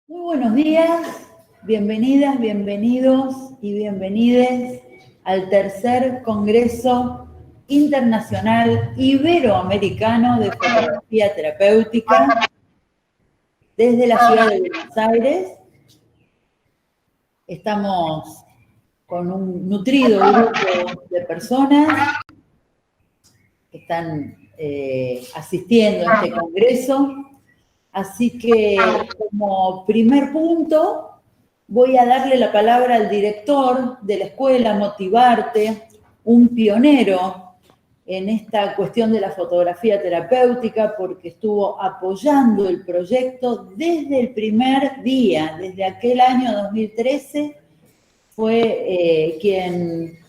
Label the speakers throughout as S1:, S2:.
S1: Muy buenos días, bienvenidas, bienvenidos y bienvenides al tercer Congreso Internacional Iberoamericano de Fotografía Terapéutica desde la ciudad de Buenos Aires. Estamos con un nutrido grupo de personas que están asistiendo a este congreso. Así que, como primer punto, voy a darle la palabra al director de la escuela Motivarte, un pionero en esta cuestión de la fotografía terapéutica, porque estuvo apoyando el proyecto desde el primer día, desde aquel año 2013, fue quien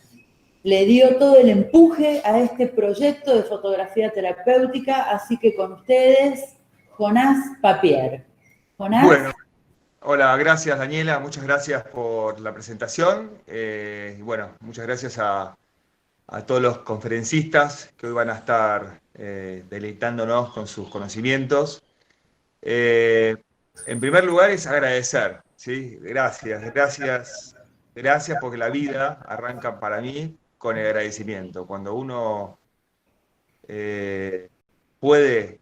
S1: le dio todo el empuje a este proyecto de fotografía terapéutica. Así que con ustedes, Jonás Papier. Jonás.
S2: Bueno, hola, gracias Daniela, muchas gracias por la presentación. Y bueno, muchas gracias a todos los conferencistas que hoy van a estar deleitándonos con sus conocimientos. En primer lugar es agradecer, ¿sí? Gracias porque la vida arranca para mí con el agradecimiento. Cuando uno puede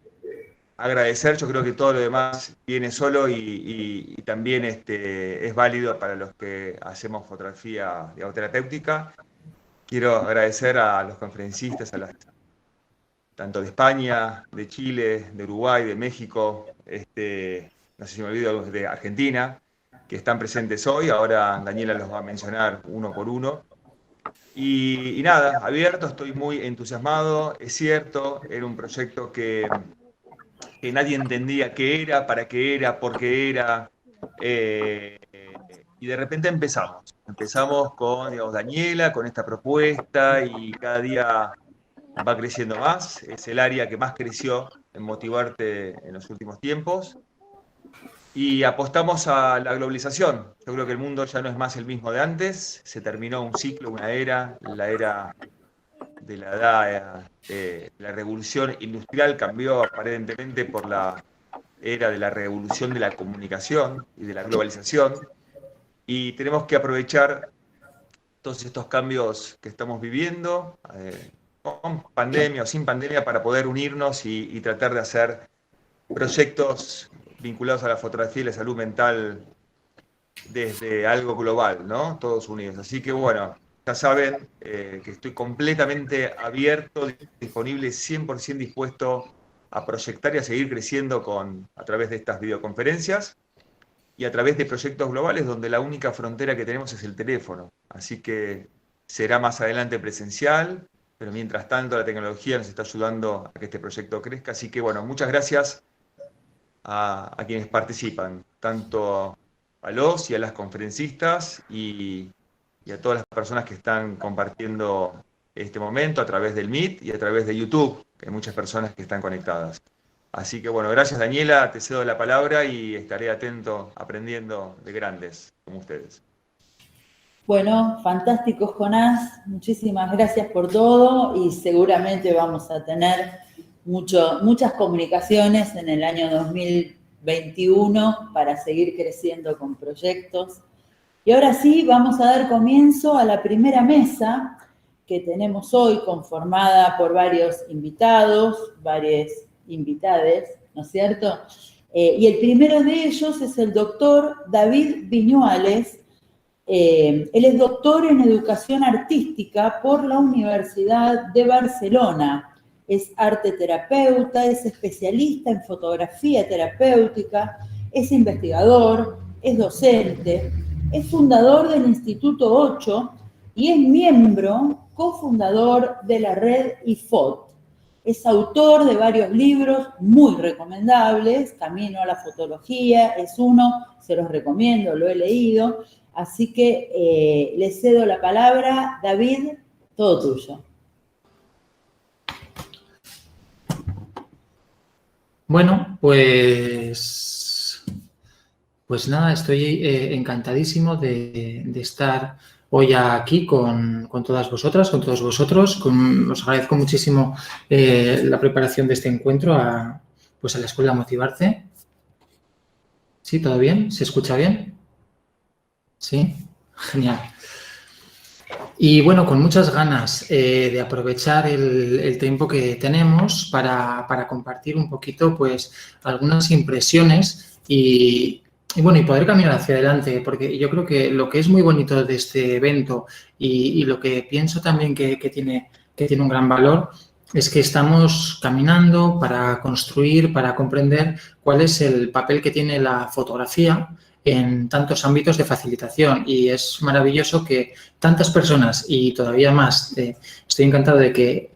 S2: agradecer, yo creo que todo lo demás viene solo y también es válido para los que hacemos fotografía terapéutica. Quiero agradecer a los conferencistas, tanto de España, de Chile, de Uruguay, de México, no sé si me olvido, de Argentina, que están presentes hoy. Ahora Daniela los va a mencionar uno por uno. Y nada, abierto, estoy muy entusiasmado. Es cierto, era un proyecto que nadie entendía qué era, para qué era, por qué era, y de repente empezamos con, digamos, Daniela, con esta propuesta, y cada día va creciendo más. Es el área que más creció en Motivarte en los últimos tiempos, y apostamos a la globalización. Yo creo que el mundo ya no es más el mismo de antes, se terminó un ciclo, una era, la era de la edad, la revolución industrial cambió aparentemente por la era de la revolución de la comunicación y de la globalización, y tenemos que aprovechar todos estos cambios que estamos viviendo, con pandemia o sin pandemia, para poder unirnos y tratar de hacer proyectos vinculados a la fotografía y la salud mental desde algo global, ¿no? Todos unidos. Así que bueno, ya saben que estoy completamente abierto, disponible, 100% dispuesto a proyectar y a seguir creciendo a través de estas videoconferencias y a través de proyectos globales donde la única frontera que tenemos es el teléfono. Así que será más adelante presencial, pero mientras tanto la tecnología nos está ayudando a que este proyecto crezca. Así que bueno, muchas gracias a quienes participan, tanto a los y a las conferencistas y a todas las personas que están compartiendo este momento a través del Meet y a través de YouTube, que hay muchas personas que están conectadas. Así que bueno, gracias Daniela, te cedo la palabra y estaré atento, aprendiendo de grandes como ustedes.
S1: Bueno, fantástico, Jonás. Muchísimas gracias por todo, y seguramente vamos a tener muchas comunicaciones en el año 2021 para seguir creciendo con proyectos. Y ahora sí, vamos a dar comienzo a la primera mesa que tenemos hoy, conformada por varios invitados, varias invitades, ¿no es cierto? Y el primero de ellos es el doctor David Viñuales. Él es doctor en educación artística por la Universidad de Barcelona. Es arteterapeuta, es especialista en fotografía terapéutica, es investigador, es docente, es fundador del Instituto 8 y es miembro, cofundador de la red IFOT. Es autor de varios libros muy recomendables. Camino a la fotología es uno, se los recomiendo, lo he leído. Así que le cedo la palabra. David, todo tuyo.
S3: Bueno, pues nada, estoy encantadísimo de estar hoy aquí con todas vosotras, con todos vosotros. Os agradezco muchísimo la preparación de este encuentro a la Escuela Motivarte. ¿Sí? ¿Todo bien? ¿Se escucha bien? Sí, genial. Y bueno, con muchas ganas de aprovechar el tiempo que tenemos para compartir un poquito, pues, algunas impresiones y bueno, y poder caminar hacia adelante, porque yo creo que lo que es muy bonito de este evento y lo que pienso también que tiene un gran valor es que estamos caminando para construir, para comprender cuál es el papel que tiene la fotografía en tantos ámbitos de facilitación, y es maravilloso que tantas personas y todavía más, estoy encantado de que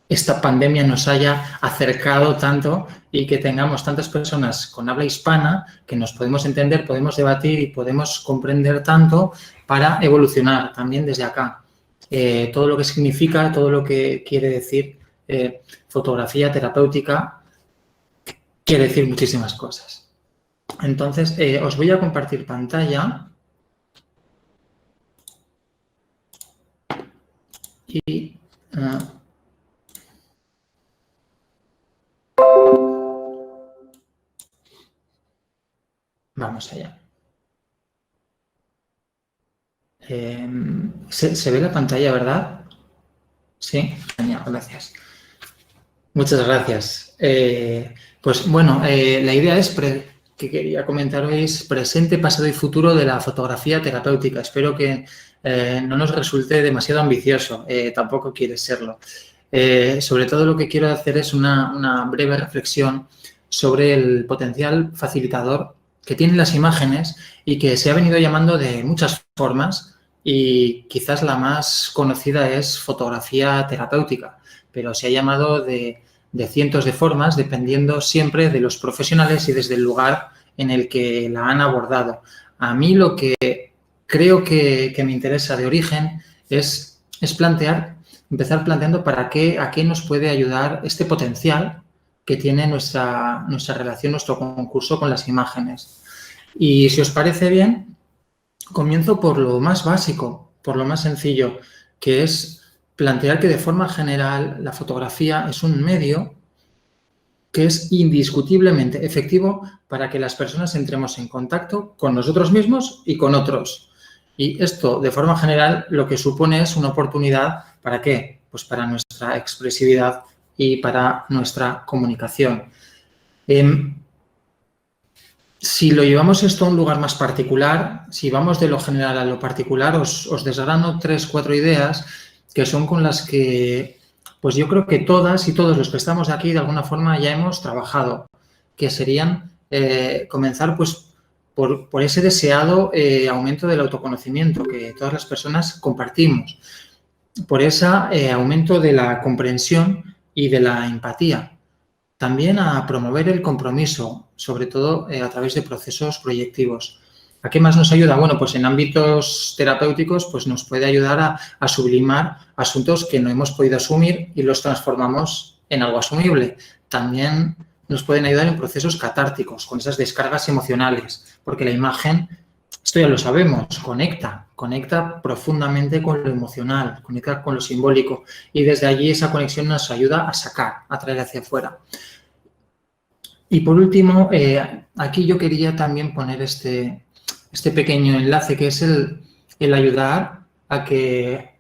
S3: esta pandemia nos haya acercado tanto y que tengamos tantas personas con habla hispana que nos podemos entender, podemos debatir y podemos comprender tanto para evolucionar también desde acá. Todo lo que significa, todo lo que quiere decir fotografía terapéutica, quiere decir muchísimas cosas. Entonces, os voy a compartir pantalla y vamos allá. ¿Se ve la pantalla, verdad? Sí, genial, gracias. Muchas gracias. Pues bueno, la idea es que quería comentar hoy es presente, pasado y futuro de la fotografía terapéutica. Espero que no nos resulte demasiado ambicioso, tampoco quiere serlo. Sobre todo lo que quiero hacer es una breve reflexión sobre el potencial facilitador que tienen las imágenes y que se ha venido llamando de muchas formas, y quizás la más conocida es fotografía terapéutica, pero se ha llamado de cientos de formas dependiendo siempre de los profesionales y desde el lugar en el que la han abordado. A mí lo que creo que me interesa de origen es empezar planteando a qué nos puede ayudar este potencial que tiene nuestra relación, nuestro concurso con las imágenes. Y si os parece bien, comienzo por lo más básico, por lo más sencillo, que es plantear que de forma general la fotografía es un medio que es indiscutiblemente efectivo para que las personas entremos en contacto con nosotros mismos y con otros. Y esto, de forma general, lo que supone es una oportunidad, ¿para qué? Pues para nuestra expresividad y para nuestra comunicación. Si lo llevamos esto a un lugar más particular, si vamos de lo general a lo particular, os desgrano 3 o 4 ideas que son con las que, pues yo creo que todas y todos los que estamos aquí de alguna forma ya hemos trabajado, que serían comenzar pues por ese deseado aumento del autoconocimiento que todas las personas compartimos, por ese aumento de la comprensión y de la empatía. También a promover el compromiso, sobre todo a través de procesos proyectivos. ¿A qué más nos ayuda? Bueno, pues en ámbitos terapéuticos pues nos puede ayudar a sublimar asuntos que no hemos podido asumir y los transformamos en algo asumible. También nos pueden ayudar en procesos catárticos, con esas descargas emocionales, porque la imagen, esto ya lo sabemos, conecta profundamente con lo emocional, conecta con lo simbólico, y desde allí esa conexión nos ayuda a sacar, a traer hacia afuera. Y por último, aquí yo quería también poner este pequeño enlace, que es el ayudar a que,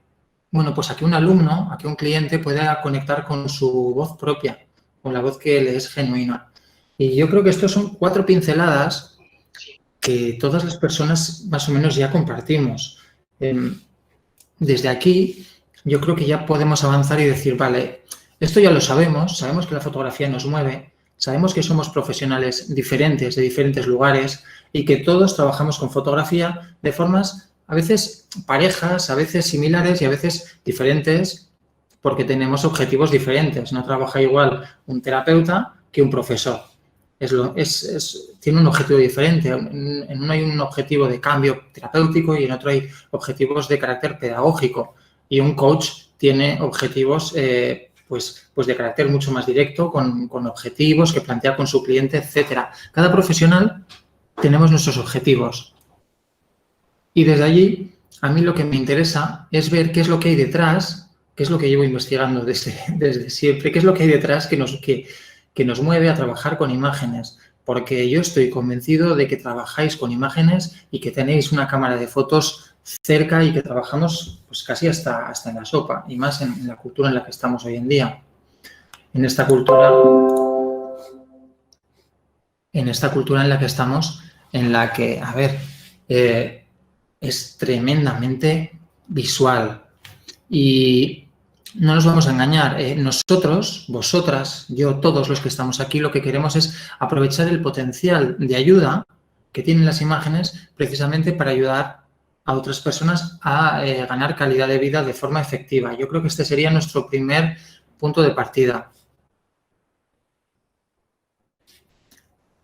S3: bueno, pues a que un alumno, a que un cliente pueda conectar con su voz propia, con la voz que le es genuina. Y yo creo que estos son 4 pinceladas que todas las personas más o menos ya compartimos. Desde aquí, yo creo que ya podemos avanzar y decir, vale, esto ya lo sabemos que la fotografía nos mueve, sabemos que somos profesionales diferentes, de diferentes lugares, y que todos trabajamos con fotografía de formas a veces parejas, a veces similares y a veces diferentes, porque tenemos objetivos diferentes. No trabaja igual un terapeuta que un profesor. Tiene un objetivo diferente. En uno hay un objetivo de cambio terapéutico y en otro hay objetivos de carácter pedagógico. Y un coach tiene objetivos pues de carácter mucho más directo, con objetivos que plantea con su cliente, etcétera. Cada profesional tenemos nuestros objetivos. Y desde allí, a mí lo que me interesa es ver qué es lo que hay detrás, qué es lo que llevo investigando desde siempre, qué es lo que hay detrás que nos mueve a trabajar con imágenes. porque yo estoy convencido de que trabajáis con imágenes y que tenéis una cámara de fotos cerca y que trabajamos pues casi hasta en la sopa, y más en la cultura en la que estamos hoy en día. En esta cultura en la que estamos, en la que, a ver, es tremendamente visual. Y no nos vamos a engañar, nosotros, vosotras, yo, todos los que estamos aquí, lo que queremos es aprovechar el potencial de ayuda que tienen las imágenes precisamente para ayudar a otras personas a ganar calidad de vida de forma efectiva. Yo creo que este sería nuestro primer punto de partida.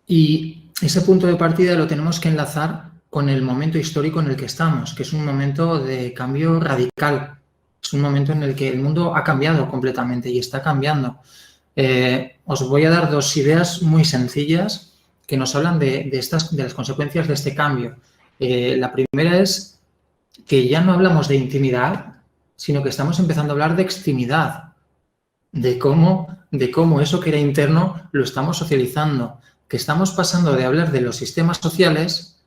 S3: Y ese punto de partida lo tenemos que enlazar con el momento histórico en el que estamos, que es un momento de cambio radical. Es un momento en el que el mundo ha cambiado completamente y está cambiando. Os voy a dar dos ideas muy sencillas que nos hablan de las consecuencias de este cambio. La primera es que ya no hablamos de intimidad, sino que estamos empezando a hablar de extimidad, de cómo eso que era interno lo estamos socializando, que estamos pasando de hablar de los sistemas sociales,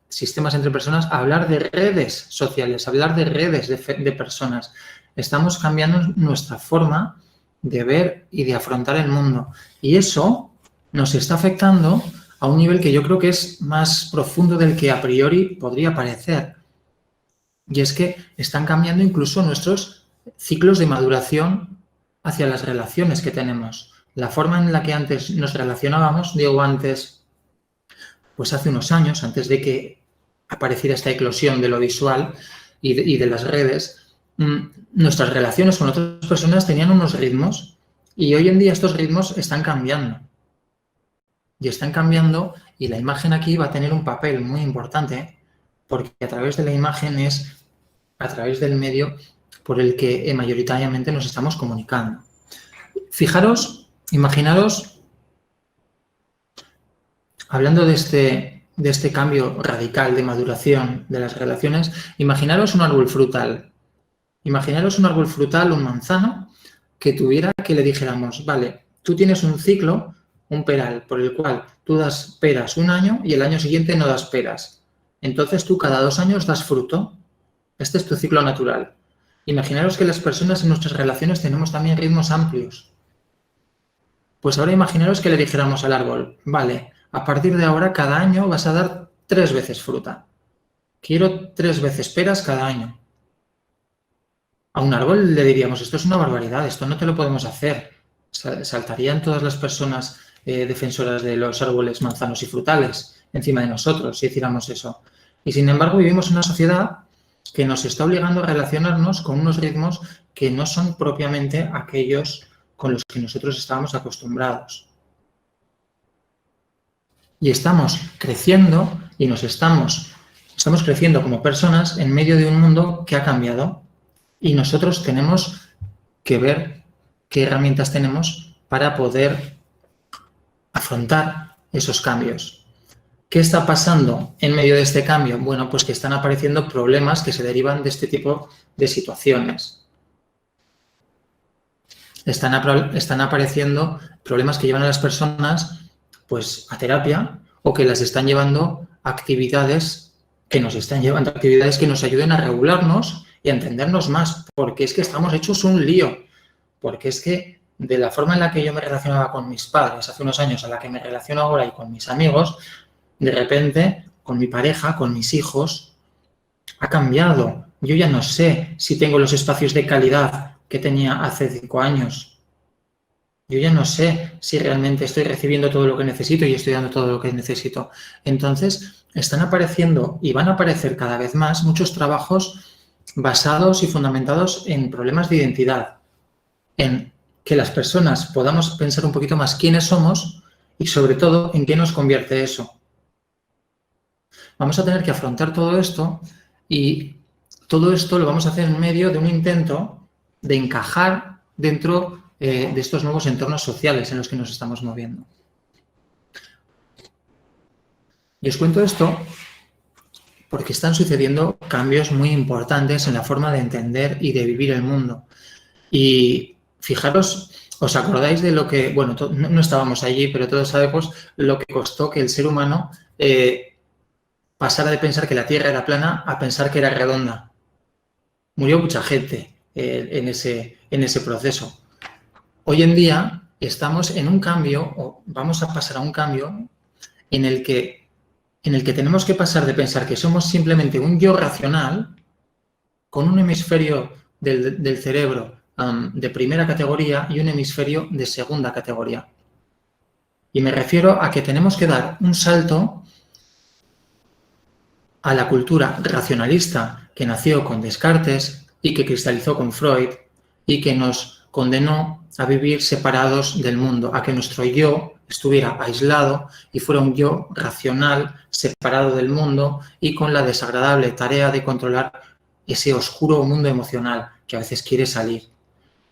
S3: sistemas entre personas, a hablar de redes sociales, a hablar de redes de personas. Estamos cambiando nuestra forma de ver y de afrontar el mundo. Y eso nos está afectando a un nivel que yo creo que es más profundo del que a priori podría parecer. Y es que están cambiando incluso nuestros ciclos de maduración hacia las relaciones que tenemos. La forma en la que antes nos relacionábamos, digo antes, pues hace unos años, antes de que apareciera esta eclosión de lo visual y de las redes, nuestras relaciones con otras personas tenían unos ritmos y hoy en día estos ritmos están cambiando. Y la imagen aquí va a tener un papel muy importante porque a través de la imagen es a través del medio por el que mayoritariamente nos estamos comunicando. Fijaros, imaginaros, hablando de este cambio radical de maduración de las relaciones, imaginaros un árbol frutal. Imaginaros un árbol frutal, un manzano, que le dijéramos, vale, tú tienes un ciclo, un peral, por el cual tú das peras un año y el año siguiente no das peras. Entonces tú cada 2 años das fruto. Este es tu ciclo natural. Imaginaros que las personas en nuestras relaciones tenemos también ritmos amplios. Pues ahora imaginaros que le dijéramos al árbol, vale, a partir de ahora cada año vas a dar 3 veces fruta. Quiero 3 veces peras cada año. A un árbol le diríamos, esto es una barbaridad, esto no te lo podemos hacer. Saltarían todas las personas defensoras de los árboles manzanos y frutales encima de nosotros si hiciéramos eso. Y sin embargo vivimos en una sociedad que nos está obligando a relacionarnos con unos ritmos que no son propiamente aquellos con los que nosotros estábamos acostumbrados. Y estamos creciendo y estamos creciendo como personas en medio de un mundo que ha cambiado y nosotros tenemos que ver qué herramientas tenemos para poder afrontar esos cambios. ¿Qué está pasando en medio de este cambio? Bueno, pues que están apareciendo problemas que se derivan de este tipo de situaciones. Están apareciendo problemas que llevan a las personas pues a terapia o que las están llevando a actividades que nos ayuden a regularnos y a entendernos más, porque es que estamos hechos un lío, porque es que de la forma en la que yo me relacionaba con mis padres hace unos años a la que me relaciono ahora y con mis amigos, de repente con mi pareja, con mis hijos, ha cambiado. Yo ya no sé si tengo los espacios de calidad que tenía hace 5 años. Yo ya no sé si realmente estoy recibiendo todo lo que necesito y estoy dando todo lo que necesito. Entonces, están apareciendo y van a aparecer cada vez más muchos trabajos basados y fundamentados en problemas de identidad, en que las personas podamos pensar un poquito más quiénes somos y, sobre todo, en qué nos convierte eso. Vamos a tener que afrontar todo esto y todo esto lo vamos a hacer en medio de un intento de encajar dentro de estos nuevos entornos sociales en los que nos estamos moviendo. Y os cuento esto porque están sucediendo cambios muy importantes en la forma de entender y de vivir el mundo. Y fijaros ¿Os acordáis de lo que, bueno, no estábamos allí, pero todos sabemos lo que costó que el ser humano pasara de pensar que la Tierra era plana a pensar que era redonda? Murió mucha gente en ese proceso. Hoy en día estamos en un cambio, o vamos a pasar a un cambio en el que tenemos que pasar de pensar que somos simplemente un yo racional con un hemisferio del cerebro de primera categoría y un hemisferio de segunda categoría. Y me refiero a que tenemos que dar un salto a la cultura racionalista que nació con Descartes y que cristalizó con Freud y que nos condenó a vivir separados del mundo, a que nuestro yo estuviera aislado y fuera un yo racional, separado del mundo y con la desagradable tarea de controlar ese oscuro mundo emocional que a veces quiere salir.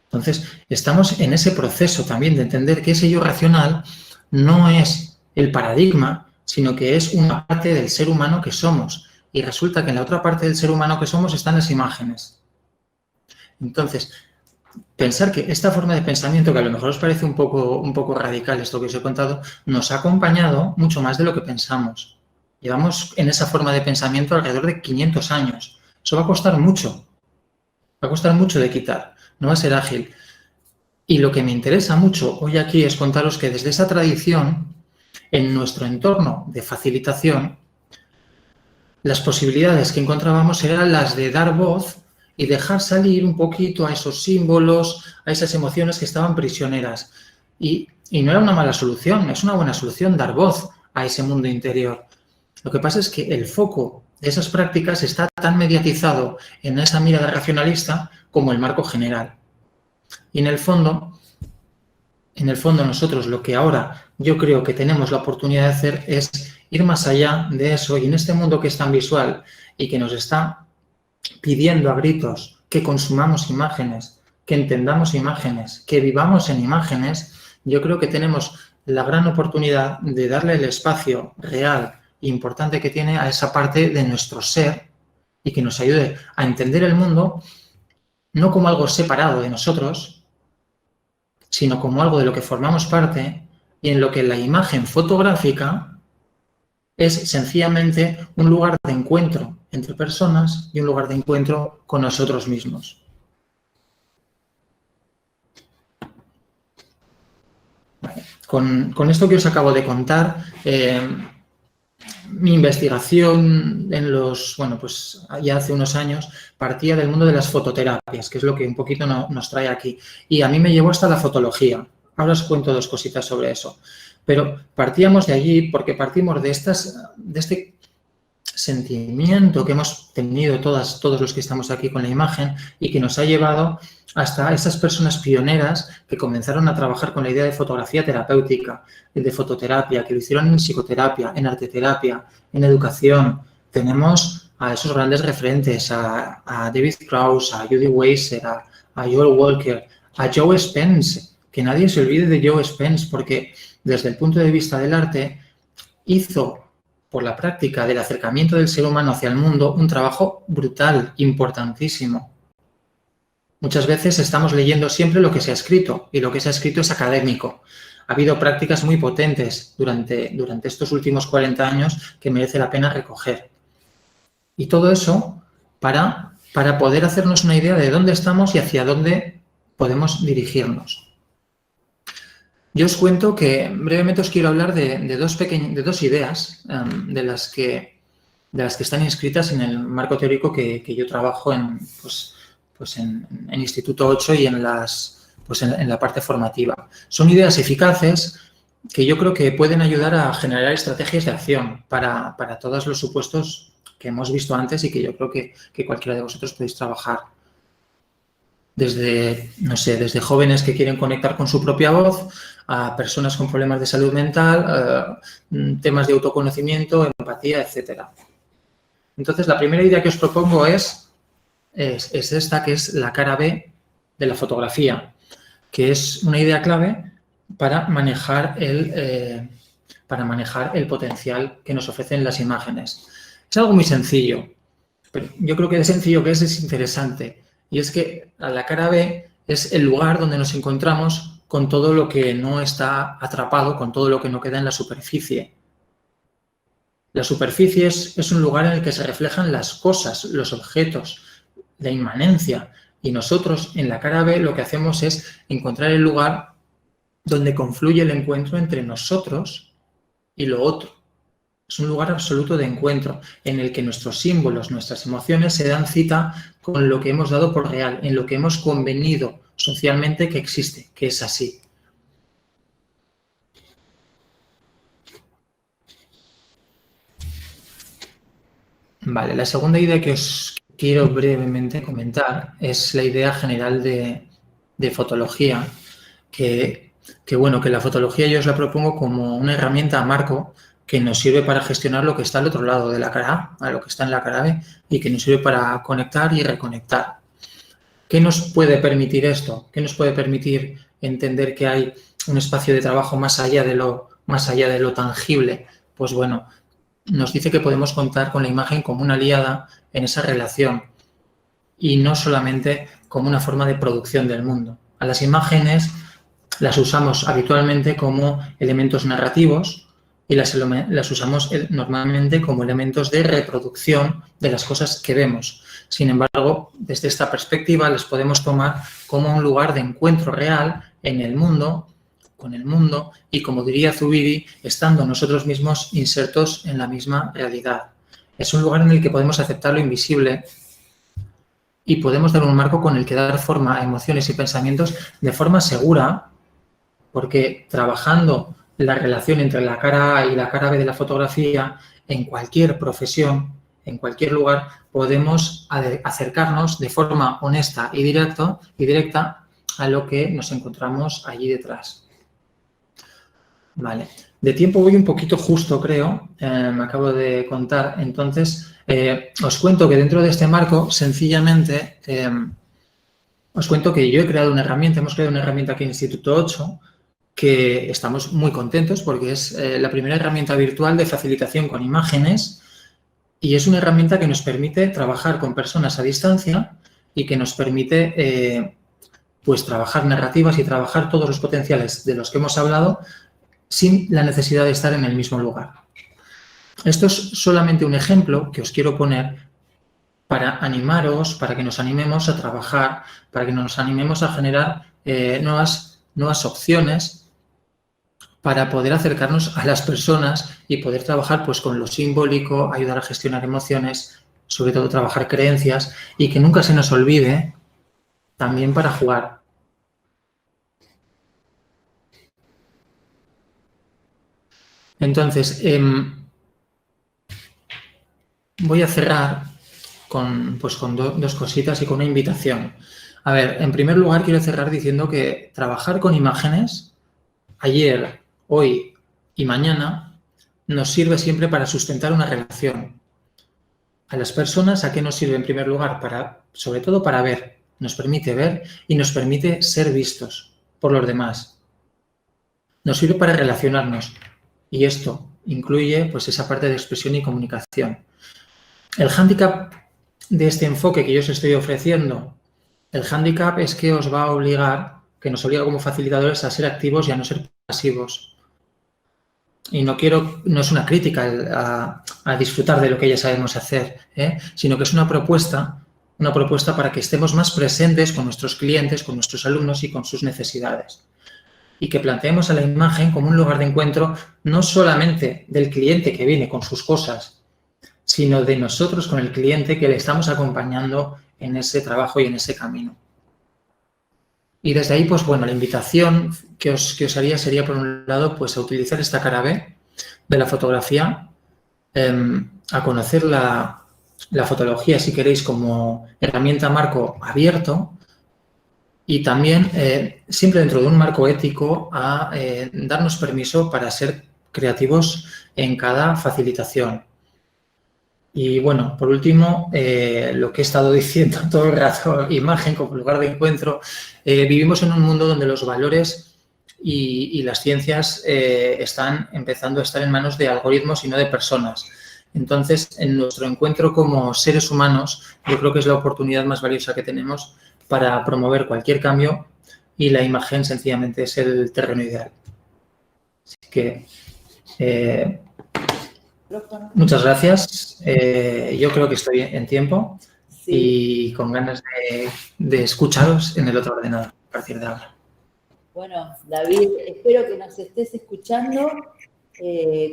S3: Entonces, estamos en ese proceso también de entender que ese yo racional no es el paradigma, sino que es una parte del ser humano que somos. Y resulta que en la otra parte del ser humano que somos están las imágenes. Entonces, pensar que esta forma de pensamiento, que a lo mejor os parece un poco radical esto que os he contado, nos ha acompañado mucho más de lo que pensamos. Llevamos en esa forma de pensamiento alrededor de 500 años. Eso va a costar mucho. Va a costar mucho de quitar. No va a ser ágil. Y lo que me interesa mucho hoy aquí es contaros que desde esa tradición, en nuestro entorno de facilitación, las posibilidades que encontrábamos eran las de dar voz y dejar salir un poquito a esos símbolos, a esas emociones que estaban prisioneras. Y no era una mala solución, es una buena solución dar voz a ese mundo interior. Lo que pasa es que el foco de esas prácticas está tan mediatizado en esa mirada racionalista como el marco general. Y en el fondo nosotros lo que ahora yo creo que tenemos la oportunidad de hacer es ir más allá de eso, y en este mundo que es tan visual y que nos está pidiendo a gritos que consumamos imágenes, que entendamos imágenes, que vivamos en imágenes, yo creo que tenemos la gran oportunidad de darle el espacio real e importante que tiene a esa parte de nuestro ser y que nos ayude a entender el mundo no como algo separado de nosotros, sino como algo de lo que formamos parte y en lo que la imagen fotográfica es sencillamente un lugar de encuentro entre personas y un lugar de encuentro con nosotros mismos. Vale. Con esto que os acabo de contar, mi investigación ya hace unos años partía del mundo de las fototerapias, que es lo que un poquito nos trae aquí. Y a mí me llevó hasta la fotología. Ahora os cuento dos cositas sobre eso. Pero partíamos de allí porque partimos de este sentimiento que hemos tenido todos los que estamos aquí con la imagen y que nos ha llevado hasta esas personas pioneras que comenzaron a trabajar con la idea de fotografía terapéutica, de fototerapia, que lo hicieron en psicoterapia, en arteterapia, en educación. Tenemos a esos grandes referentes, a David Krauss, a Judy Weiser, a Joel Walker, a Joe Spence. Que nadie se olvide de Joe Spence, porque desde el punto de vista del arte hizo, por la práctica del acercamiento del ser humano hacia el mundo, un trabajo brutal, importantísimo. Muchas veces estamos leyendo siempre lo que se ha escrito, y lo que se ha escrito es académico. Ha habido prácticas muy potentes durante estos últimos 40 años que merece la pena recoger. Y todo eso para poder hacernos una idea de dónde estamos y hacia dónde podemos dirigirnos. Yo os cuento que brevemente os quiero hablar de dos ideas de las que están inscritas en el marco teórico que yo trabajo en Instituto 8 y en la parte formativa. Son ideas eficaces que yo creo que pueden ayudar a generar estrategias de acción para todos los supuestos que hemos visto antes y que yo creo que cualquiera de vosotros podéis trabajar. Desde jóvenes que quieren conectar con su propia voz, a personas con problemas de salud mental, temas de autoconocimiento, empatía, etc. Entonces, la primera idea que os propongo es esta, que es la cara B de la fotografía, que es una idea clave para manejar el potencial que nos ofrecen las imágenes. Es algo muy sencillo, pero yo creo que de sencillo que es interesante. Y es que la cara B es el lugar donde nos encontramos con todo lo que no está atrapado, con todo lo que no queda en la superficie. La superficie es un lugar en el que se reflejan las cosas, los objetos, la inmanencia. Y nosotros en la cara B lo que hacemos es encontrar el lugar donde confluye el encuentro entre nosotros y lo otro. Es un lugar absoluto de encuentro en el que nuestros símbolos, nuestras emociones se dan cita con lo que hemos dado por real, en lo que hemos convenido socialmente que existe, que es así. Vale, la segunda idea que os quiero brevemente comentar es la idea general de fotología, que la fotología yo os la propongo como una herramienta marco que nos sirve para gestionar lo que está al otro lado de la cara A, lo que está en la cara B, y que nos sirve para conectar y reconectar. ¿Qué nos puede permitir esto? ¿Qué nos puede permitir entender que hay un espacio de trabajo más allá de lo tangible? Pues bueno, nos dice que podemos contar con la imagen como una aliada en esa relación y no solamente como una forma de producción del mundo. A las imágenes las usamos habitualmente como elementos narrativos y las usamos normalmente como elementos de reproducción de las cosas que vemos. Sin embargo, desde esta perspectiva las podemos tomar como un lugar de encuentro real en el mundo, con el mundo y, como diría Zubiri, estando nosotros mismos insertos en la misma realidad. Es un lugar en el que podemos aceptar lo invisible y podemos dar un marco con el que dar forma a emociones y pensamientos de forma segura, porque trabajando la relación entre la cara A y la cara B de la fotografía, en cualquier profesión, en cualquier lugar, podemos acercarnos de forma honesta y directa a lo que nos encontramos allí detrás. Vale. De tiempo voy un poquito justo, creo, me acabo de contar. Entonces, os cuento que dentro de este marco, sencillamente, os cuento que yo he creado una herramienta, hemos creado una herramienta aquí en Instituto 8, que estamos muy contentos porque es la primera herramienta virtual de facilitación con imágenes y es una herramienta que nos permite trabajar con personas a distancia y que nos permite pues trabajar narrativas y trabajar todos los potenciales de los que hemos hablado sin la necesidad de estar en el mismo lugar. Esto es solamente un ejemplo que os quiero poner para animaros, para que nos animemos a trabajar, para que nos animemos a generar nuevas opciones para poder acercarnos a las personas y poder trabajar pues con lo simbólico, ayudar a gestionar emociones, sobre todo trabajar creencias y que nunca se nos olvide también para jugar. Entonces, voy a cerrar con dos cositas y con una invitación. A ver, en primer lugar quiero cerrar diciendo que trabajar con imágenes ayer, hoy y mañana nos sirve siempre para sustentar una relación. A las personas, ¿a qué nos sirve en primer lugar? Sobre todo para ver. Nos permite ver y nos permite ser vistos por los demás. Nos sirve para relacionarnos y esto incluye pues esa parte de expresión y comunicación. El hándicap de este enfoque que yo os estoy ofreciendo, el hándicap es que os va a obligar, que nos obliga como facilitadores a ser activos y a no ser pasivos. Y no es una crítica a disfrutar de lo que ya sabemos hacer, sino que es una propuesta para que estemos más presentes con nuestros clientes, con nuestros alumnos y con sus necesidades. Y que planteemos a la imagen como un lugar de encuentro no solamente del cliente que viene con sus cosas, sino de nosotros con el cliente que le estamos acompañando en ese trabajo y en ese camino. Y desde ahí, pues bueno, la invitación que os haría sería, por un lado, pues a utilizar esta cara B de la fotografía, a conocer la fotología, si queréis, como herramienta marco abierto y también, siempre dentro de un marco ético, a darnos permiso para ser creativos en cada facilitación. Y bueno, por último, lo que he estado diciendo todo el rato, imagen como lugar de encuentro, vivimos en un mundo donde los valores y las ciencias están empezando a estar en manos de algoritmos y no de personas. Entonces, en nuestro encuentro como seres humanos, yo creo que es la oportunidad más valiosa que tenemos para promover cualquier cambio y la imagen sencillamente es el terreno ideal. Así que muchas gracias. Yo creo que estoy en tiempo y con ganas de escucharos en el otro ordenador a partir de ahora.
S1: Bueno, David, espero que nos estés escuchando.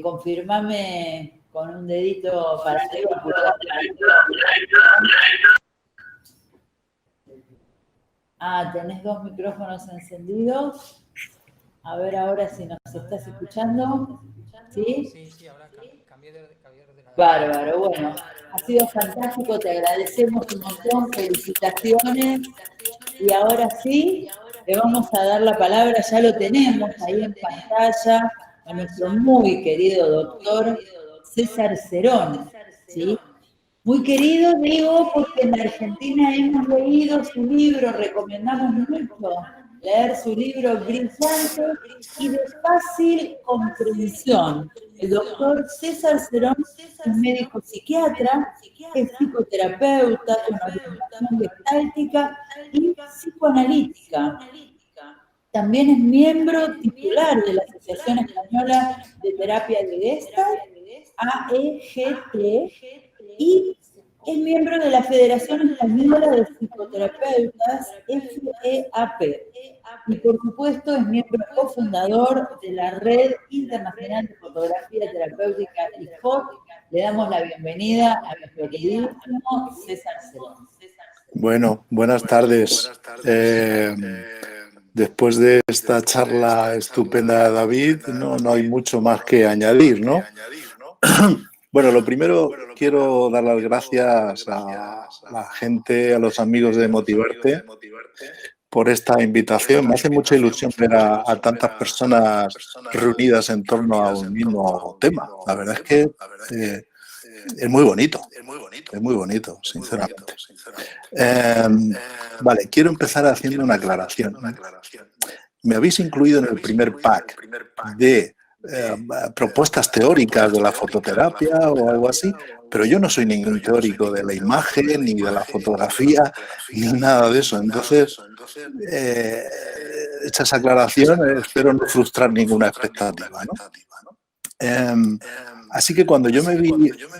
S1: Confirmame con un dedito para arriba. Tenés 2 micrófonos encendidos. A ver ahora si nos estás escuchando. ¿Sí?
S3: Sí, ahora cambié de ordenador.
S1: Bárbaro, bueno, ha sido fantástico, te agradecemos un montón, felicitaciones. Y ahora sí, le vamos a dar la palabra, ya lo tenemos ahí en pantalla, a nuestro muy querido doctor César Cerón, ¿sí? Muy querido, digo, porque en Argentina hemos leído su libro, recomendamos mucho leer su libro brillante y de fácil comprensión. El doctor César Cerón es médico psiquiatra, es psicoterapeuta con orientación gestáltica y psicoanalítica. También es miembro titular de la Asociación Española de Terapia de Gestalt, AEGT, y es miembro de la Federación Española de Psicoterapeutas, FEAP. Y por supuesto es miembro cofundador de la Red Internacional de Fotografía Terapéutica IFOT. Le damos la bienvenida a nuestro queridísimo César Cerón.
S4: Bueno, buenas tardes. Después de esta charla estupenda de David, no hay mucho más que añadir, ¿no? Bueno, lo primero, quiero dar las gracias a la gente, a los amigos de Motivarte por esta invitación. Me hace mucha ilusión ver a tantas personas reunidas en torno a un mismo tema. La verdad es que es muy bonito, sinceramente. Vale, quiero empezar haciendo una aclaración. Me habéis incluido en el primer pack de propuestas teóricas de la fototerapia o algo así, pero yo no soy ningún teórico de la imagen, ni de la fotografía, ni nada de eso. Entonces, hecha esa aclaración, espero no frustrar ninguna expectativa, ¿no? Así que cuando yo me vi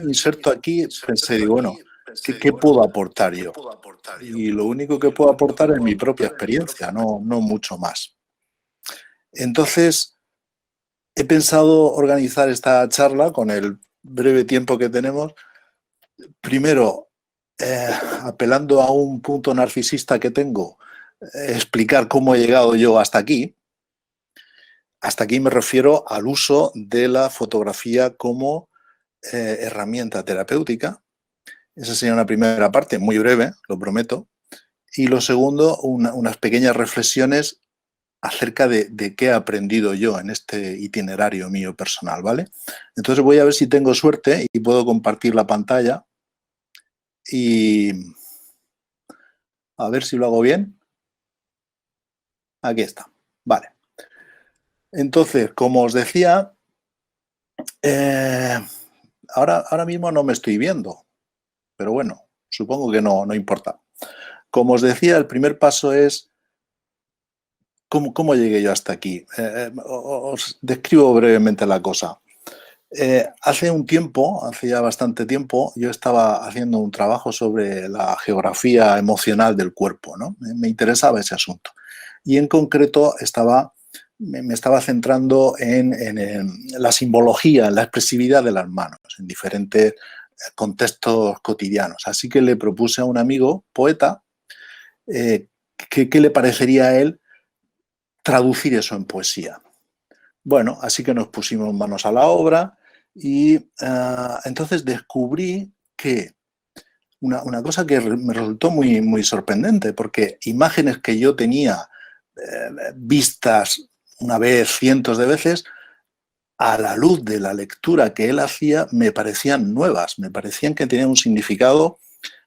S4: inserto aquí, pensé, digo, bueno, ¿qué puedo aportar yo? Y lo único que puedo aportar es mi propia experiencia, no mucho más. Entonces, he pensado organizar esta charla con el breve tiempo que tenemos, primero apelando a un punto narcisista que tengo, explicar cómo he llegado yo hasta aquí. Hasta aquí me refiero al uso de la fotografía como herramienta terapéutica. Esa sería una primera parte, muy breve, lo prometo. Y lo segundo, unas pequeñas reflexiones acerca de qué he aprendido yo en este itinerario mío personal, ¿vale? Entonces voy a ver si tengo suerte y puedo compartir la pantalla y a ver si lo hago bien. Aquí está, vale. Entonces, como os decía, ahora mismo no me estoy viendo, pero bueno, supongo que no importa. Como os decía, el primer paso es ¿cómo llegué yo hasta aquí? Os describo brevemente la cosa. Hace ya bastante tiempo, yo estaba haciendo un trabajo sobre la geografía emocional del cuerpo, ¿no? Me interesaba ese asunto. Y en concreto me estaba centrando en la simbología, en la expresividad de las manos, en diferentes contextos cotidianos. Así que le propuse a un amigo, poeta, qué le parecería a él traducir eso en poesía. Bueno, así que nos pusimos manos a la obra y entonces descubrí que una cosa que me resultó muy sorprendente, porque imágenes que yo tenía vistas una vez, cientos de veces, a la luz de la lectura que él hacía, me parecían nuevas, me parecían que tenían un significado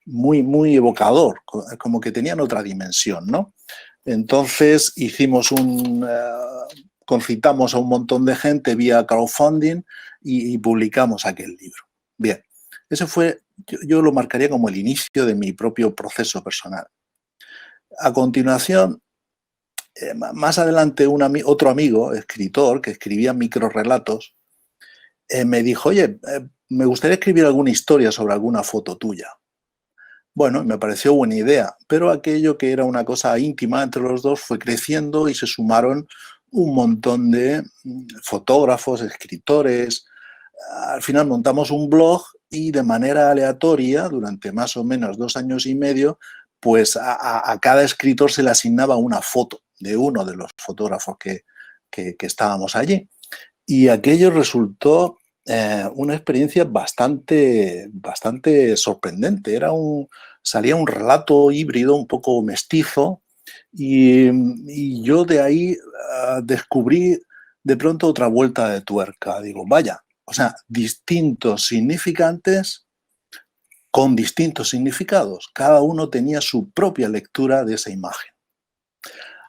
S4: muy evocador, como que tenían otra dimensión, ¿no? Entonces concitamos a un montón de gente vía crowdfunding y publicamos aquel libro. Bien, eso fue, yo lo marcaría como el inicio de mi propio proceso personal. A continuación, Más adelante otro amigo, escritor, que escribía microrrelatos, me dijo, oye, me gustaría escribir alguna historia sobre alguna foto tuya. Bueno, me pareció buena idea, pero aquello que era una cosa íntima entre los dos fue creciendo y se sumaron un montón de fotógrafos, escritores. Al final montamos un blog y de manera aleatoria, durante más o menos 2 años y medio, pues a cada escritor se le asignaba una foto de uno de los fotógrafos que estábamos allí. Y aquello resultó una experiencia bastante sorprendente. Salía un relato híbrido, un poco mestizo, y yo de ahí descubrí de pronto otra vuelta de tuerca. Digo, vaya, o sea, distintos significantes con distintos significados. Cada uno tenía su propia lectura de esa imagen.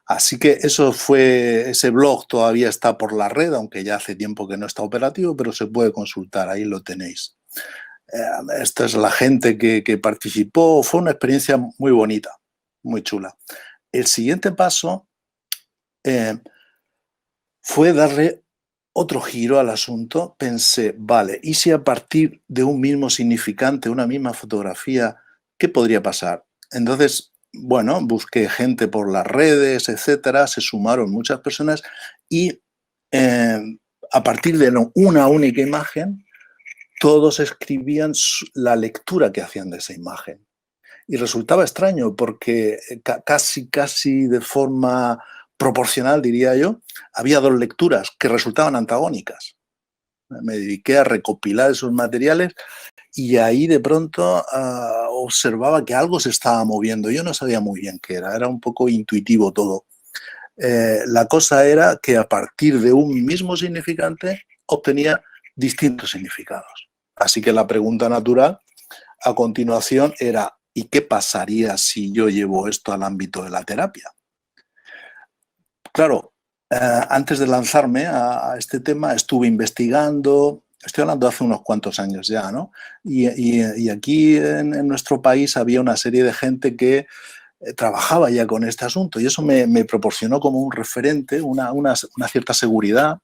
S4: Así que ese blog todavía está por la red, aunque ya hace tiempo que no está operativo, pero se puede consultar, ahí lo tenéis. Esta es la gente que participó, fue una experiencia muy bonita, muy chula. El siguiente paso fue darle otro giro al asunto. Pensé, vale, ¿y si a partir de un mismo significante, una misma fotografía, qué podría pasar? Entonces, bueno, busqué gente por las redes, etcétera, se sumaron muchas personas y a partir de una única imagen, todos escribían la lectura que hacían de esa imagen. Y resultaba extraño porque casi de forma proporcional, diría yo, había 2 lecturas que resultaban antagónicas. Me dediqué a recopilar esos materiales y ahí de pronto observaba que algo se estaba moviendo. Yo no sabía muy bien qué era un poco intuitivo todo. La cosa era que a partir de un mismo significante obtenía distintos significados. Así que la pregunta natural a continuación era, ¿y qué pasaría si yo llevo esto al ámbito de la terapia? Claro, antes de lanzarme a este tema estuve investigando, estoy hablando de hace unos cuantos años ya, ¿no? Y aquí en nuestro país había una serie de gente que trabajaba ya con este asunto y eso me proporcionó como un referente, una cierta seguridad,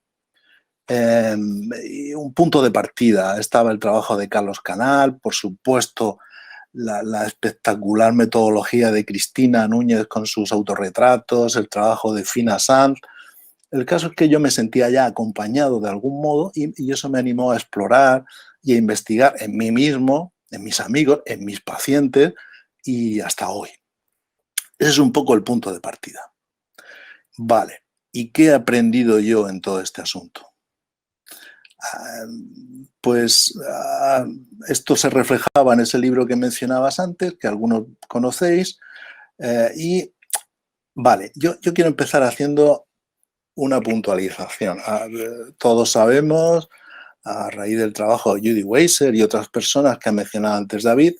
S4: y un punto de partida. Estaba el trabajo de Carlos Canal, por supuesto, la espectacular metodología de Cristina Núñez con sus autorretratos, el trabajo de Fina Sanz. El caso es que yo me sentía ya acompañado de algún modo y eso me animó a explorar y a investigar en mí mismo, en mis amigos, en mis pacientes y hasta hoy. Ese es un poco el punto de partida. Vale, ¿y qué he aprendido yo en todo este asunto? Pues esto se reflejaba en ese libro que mencionabas antes, que algunos conocéis, y vale, yo quiero empezar haciendo una puntualización. Todos sabemos, a raíz del trabajo de Judy Weiser y otras personas que ha mencionado antes David,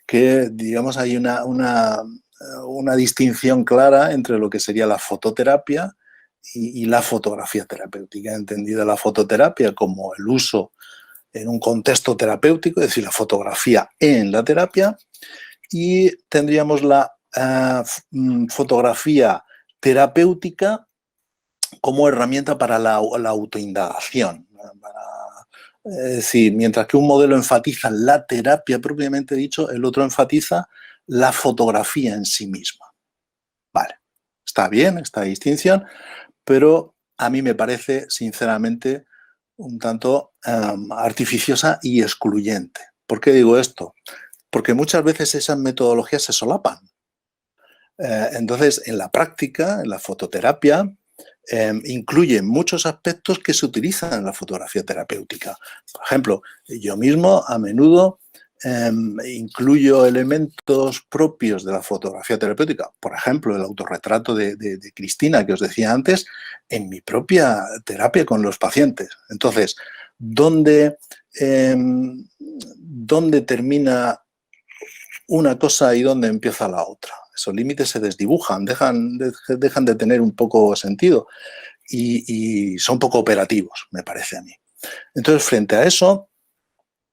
S4: que digamos hay una distinción clara entre lo que sería la fototerapia y la fotografía terapéutica. He entendido la fototerapia como el uso en un contexto terapéutico, es decir, la fotografía en la terapia, y tendríamos la fotografía terapéutica como herramienta para la autoindagación. Es decir, mientras que un modelo enfatiza la terapia propiamente dicho, el otro enfatiza la fotografía en sí misma. Vale, está bien esta distinción, pero a mí me parece, sinceramente, un tanto artificiosa y excluyente. ¿Por qué digo esto? Porque muchas veces esas metodologías se solapan. Entonces, en la práctica, en la fototerapia, incluye muchos aspectos que se utilizan en la fotografía terapéutica. Por ejemplo, yo mismo a menudo incluyo elementos propios de la fotografía terapéutica, por ejemplo, el autorretrato de Cristina que os decía antes, en mi propia terapia con los pacientes. Entonces, ¿dónde termina una cosa y dónde empieza la otra? Esos límites se desdibujan, dejan de tener un poco sentido y son poco operativos, me parece a mí. Entonces, frente a eso,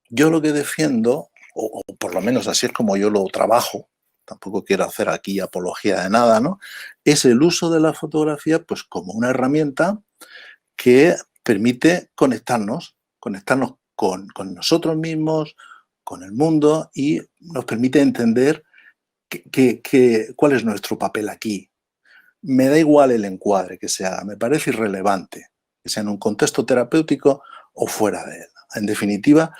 S4: yo lo que defiendo, o por lo menos así es como yo lo trabajo, tampoco quiero hacer aquí apología de nada, ¿no? Es el uso de la fotografía pues como una herramienta que permite conectarnos con nosotros mismos, con el mundo, y nos permite entender cuál es nuestro papel aquí. Me da igual el encuadre que se haga, me parece irrelevante, que sea en un contexto terapéutico o fuera de él. En definitiva,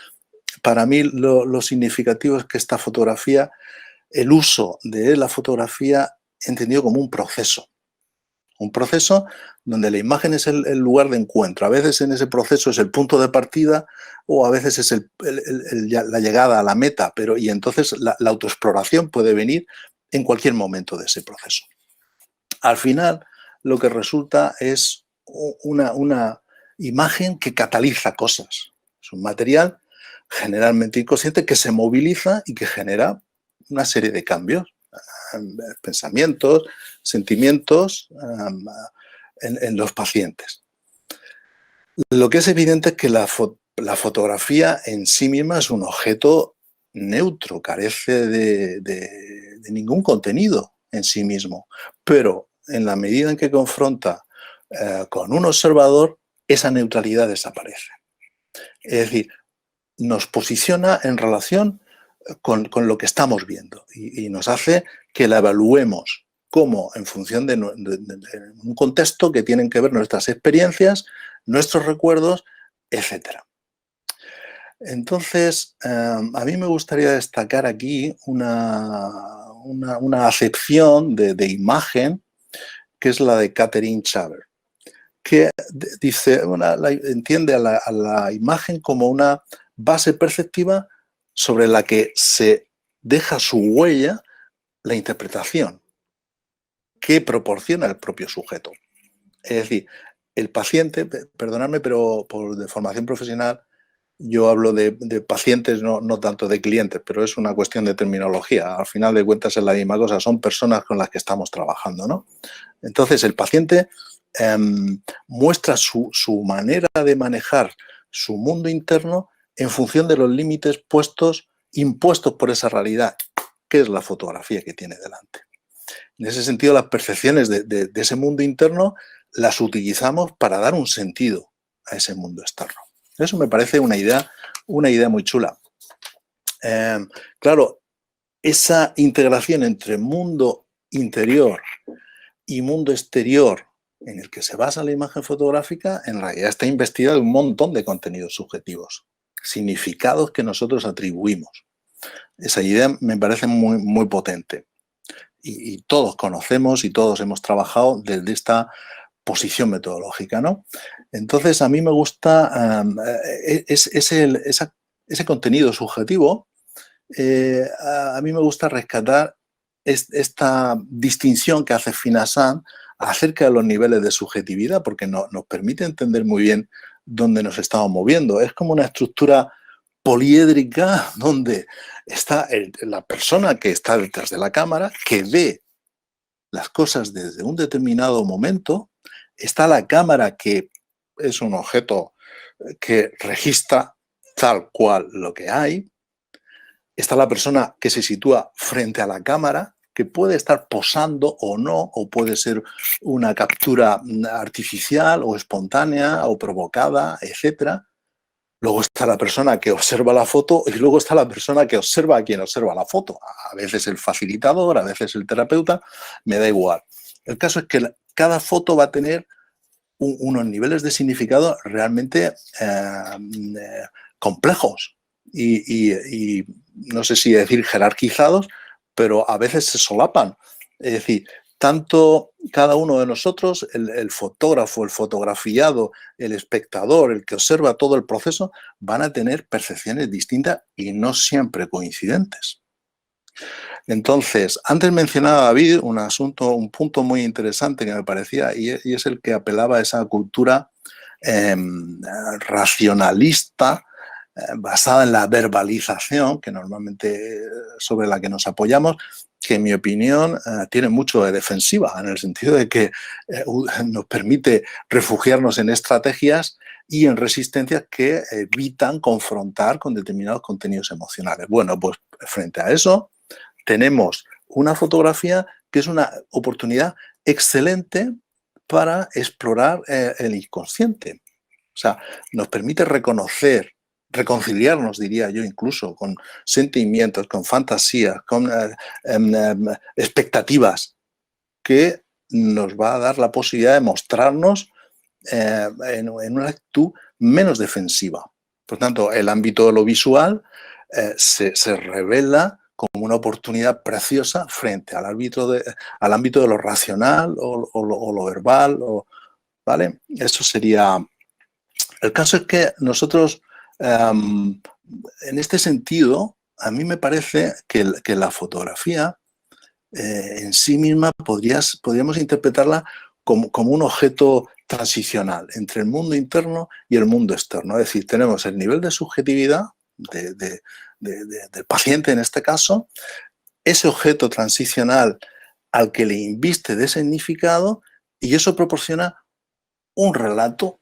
S4: para mí lo significativo es que esta fotografía, el uso de la fotografía entendido como un proceso donde la imagen es el lugar de encuentro. A veces en ese proceso es el punto de partida o a veces es la llegada a la meta, y entonces la autoexploración puede venir en cualquier momento de ese proceso. Al final, lo que resulta es una imagen que cataliza cosas. Es un material generalmente inconsciente que se moviliza y que genera una serie de cambios, pensamientos, sentimientos en los pacientes. Lo que es evidente es que la fotografía en sí misma es un objeto neutro, carece de ningún contenido en sí mismo, pero en la medida en que confronta con un observador, esa neutralidad desaparece. Es decir, nos posiciona en relación con lo que estamos viendo y nos hace que la evaluemos como en función de un contexto que tienen que ver nuestras experiencias, nuestros recuerdos, etc. Entonces, a mí me gustaría destacar aquí una acepción de imagen que es la de Catherine Chaver, que dice, entiende a la imagen como una base perceptiva sobre la que se deja su huella la interpretación que proporciona el propio sujeto. Es decir, el paciente, perdonadme, pero de formación profesional yo hablo de pacientes, no tanto de clientes, pero es una cuestión de terminología. Al final de cuentas es la misma cosa, son personas con las que estamos trabajando, ¿no? Entonces el paciente muestra su manera de manejar su mundo interno en función de los límites impuestos por esa realidad, que es la fotografía que tiene delante. En ese sentido, las percepciones de ese mundo interno las utilizamos para dar un sentido a ese mundo externo. Eso me parece una idea muy chula. Claro, esa integración entre mundo interior y mundo exterior en el que se basa la imagen fotográfica, en realidad está investida de un montón de contenidos subjetivos, significados que nosotros atribuimos. Esa idea me parece muy, muy potente. Y todos conocemos y todos hemos trabajado desde esta posición metodológica, ¿no? Entonces, a mí me gusta ese contenido subjetivo. A mí me gusta rescatar esta distinción que hace Finasan acerca de los niveles de subjetividad, porque nos permite entender muy bien dónde nos estamos moviendo. Es como una estructura poliédrica donde está la persona que está detrás de la cámara, que ve las cosas desde un determinado momento, está la cámara, que es un objeto que registra tal cual lo que hay, está la persona que se sitúa frente a la cámara, que puede estar posando o no, o puede ser una captura artificial o espontánea o provocada, etc. Luego está la persona que observa la foto y luego está la persona que observa a quien observa la foto. A veces el facilitador, a veces el terapeuta, me da igual. El caso es que cada foto va a tener unos niveles de significado realmente complejos y no sé si decir jerarquizados, pero a veces se solapan. Es decir, tanto cada uno de nosotros, el fotógrafo, el fotografiado, el espectador, el que observa todo el proceso, van a tener percepciones distintas y no siempre coincidentes. Entonces, antes mencionaba David un punto muy interesante que me parecía, y es el que apelaba a esa cultura racionalista, basada en la verbalización, que normalmente sobre la que nos apoyamos, que en mi opinión tiene mucho de defensiva, en el sentido de que nos permite refugiarnos en estrategias y en resistencias que evitan confrontar con determinados contenidos emocionales. Bueno, pues frente a eso tenemos una fotografía que es una oportunidad excelente para explorar el inconsciente. O sea, nos permite reconocer, reconciliarnos, diría yo, incluso con sentimientos, con fantasías, con expectativas, que nos va a dar la posibilidad de mostrarnos en una actitud menos defensiva. Por tanto, el ámbito de lo visual se revela como una oportunidad preciosa frente al ámbito de lo racional o lo verbal, ¿vale? Eso sería... El caso es que nosotros, en este sentido, a mí me parece que la fotografía en sí misma podríamos interpretarla como un objeto transicional entre el mundo interno y el mundo externo. Es decir, tenemos el nivel de subjetividad del paciente en este caso, ese objeto transicional al que le inviste de significado, y eso proporciona un relato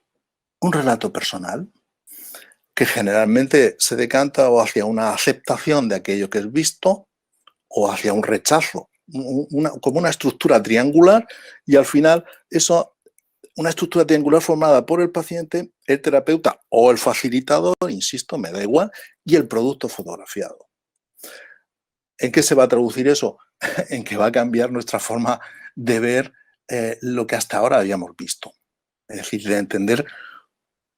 S4: personal que generalmente se decanta o hacia una aceptación de aquello que es visto o hacia un rechazo, como una estructura triangular, y al final eso, una estructura triangular formada por el paciente, el terapeuta o el facilitador, insisto, me da igual, y el producto fotografiado. ¿En qué se va a traducir eso? En que va a cambiar nuestra forma de ver lo que hasta ahora habíamos visto. Es decir, de entender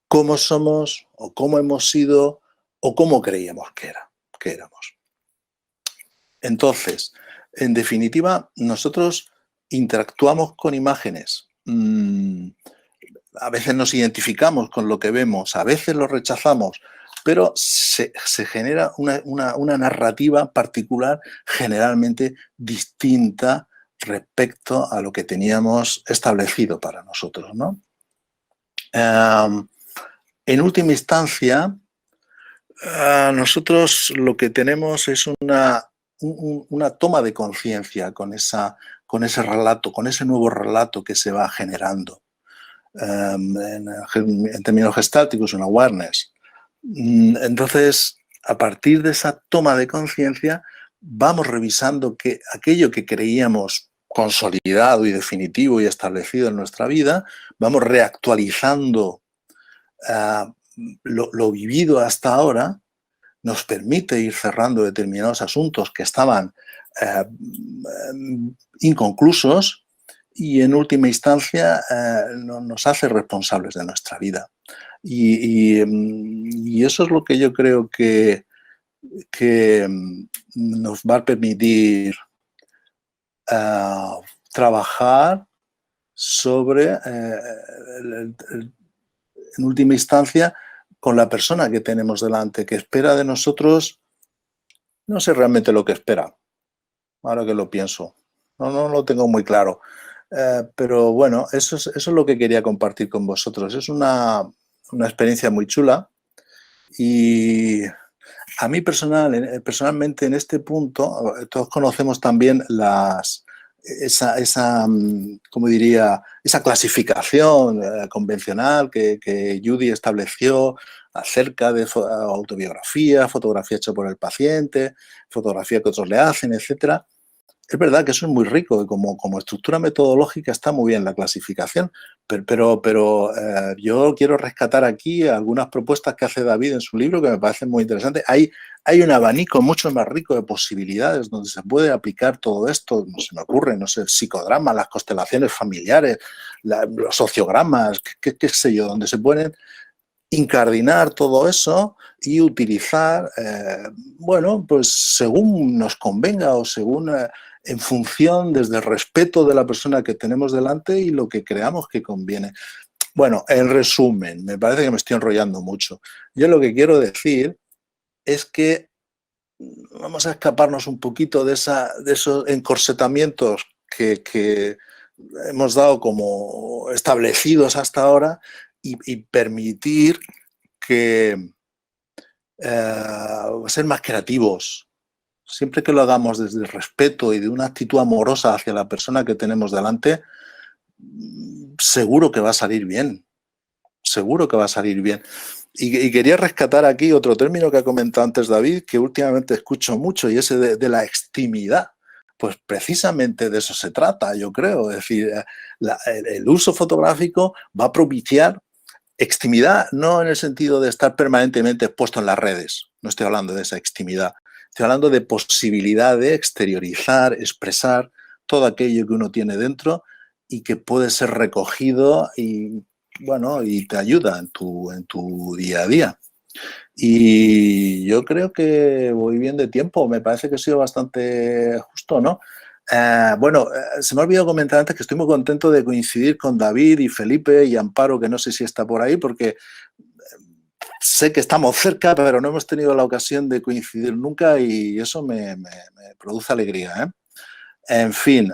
S4: cómo somos o cómo hemos sido o cómo creíamos que éramos. Entonces, en definitiva, nosotros interactuamos con imágenes. A veces nos identificamos con lo que vemos, a veces lo rechazamos, pero se genera una narrativa particular, generalmente distinta respecto a lo que teníamos establecido para nosotros, ¿no? En última instancia, nosotros lo que tenemos es una toma de conciencia con ese relato, con ese nuevo relato que se va generando. En términos gestálticos, un awareness. Entonces, a partir de esa toma de conciencia, vamos revisando que aquello que creíamos consolidado y definitivo y establecido en nuestra vida, vamos reactualizando lo vivido hasta ahora, nos permite ir cerrando determinados asuntos que estaban inconclusos, y en última instancia nos hace responsables de nuestra vida. Y eso es lo que yo creo que nos va a permitir trabajar sobre, en última instancia, con la persona que tenemos delante, que espera de nosotros, no sé realmente lo que espera, ahora que lo pienso, no lo tengo muy claro. Pero bueno, eso es lo que quería compartir con vosotros. Es una experiencia muy chula, y a mí personalmente en este punto, todos conocemos también ¿cómo diría? Esa clasificación convencional que Judy estableció acerca de autobiografía, fotografía hecha por el paciente, fotografía que otros le hacen, etcétera. Es verdad que eso es muy rico y como estructura metodológica está muy bien la clasificación, pero yo quiero rescatar aquí algunas propuestas que hace David en su libro que me parecen muy interesantes. Hay un abanico mucho más rico de posibilidades donde se puede aplicar todo esto. Se me ocurre, no sé, el psicodrama, las constelaciones familiares, los sociogramas, qué sé yo, donde se pueden incardinar todo eso y utilizar, bueno, pues según nos convenga o según... en función desde el respeto de la persona que tenemos delante y lo que creamos que conviene. Bueno, en resumen, me parece que me estoy enrollando mucho. Yo lo que quiero decir es que vamos a escaparnos un poquito de esos encorsetamientos que hemos dado como establecidos hasta ahora y permitir que ser más creativos. Siempre que lo hagamos desde el respeto y de una actitud amorosa hacia la persona que tenemos delante, seguro que va a salir bien. Seguro que va a salir bien. Y quería rescatar aquí otro término que ha comentado antes David, que últimamente escucho mucho, y ese de la extimidad. pues precisamente de eso se trata, yo creo. Es decir, el uso fotográfico va a propiciar extimidad, no en el sentido de estar permanentemente expuesto en las redes. No estoy hablando de esa extimidad. Estoy hablando de posibilidad de exteriorizar, expresar todo aquello que uno tiene dentro y que puede ser recogido y, bueno, y te ayuda en tu día a día. Y yo creo que voy bien de tiempo. Me parece que he sido bastante justo, ¿no? Se me ha olvidado comentar antes que estoy muy contento de coincidir con David y Felipe y Amparo, que no sé si está por ahí, porque sé que estamos cerca, pero no hemos tenido la ocasión de coincidir nunca y eso me produce alegría, ¿eh? En fin,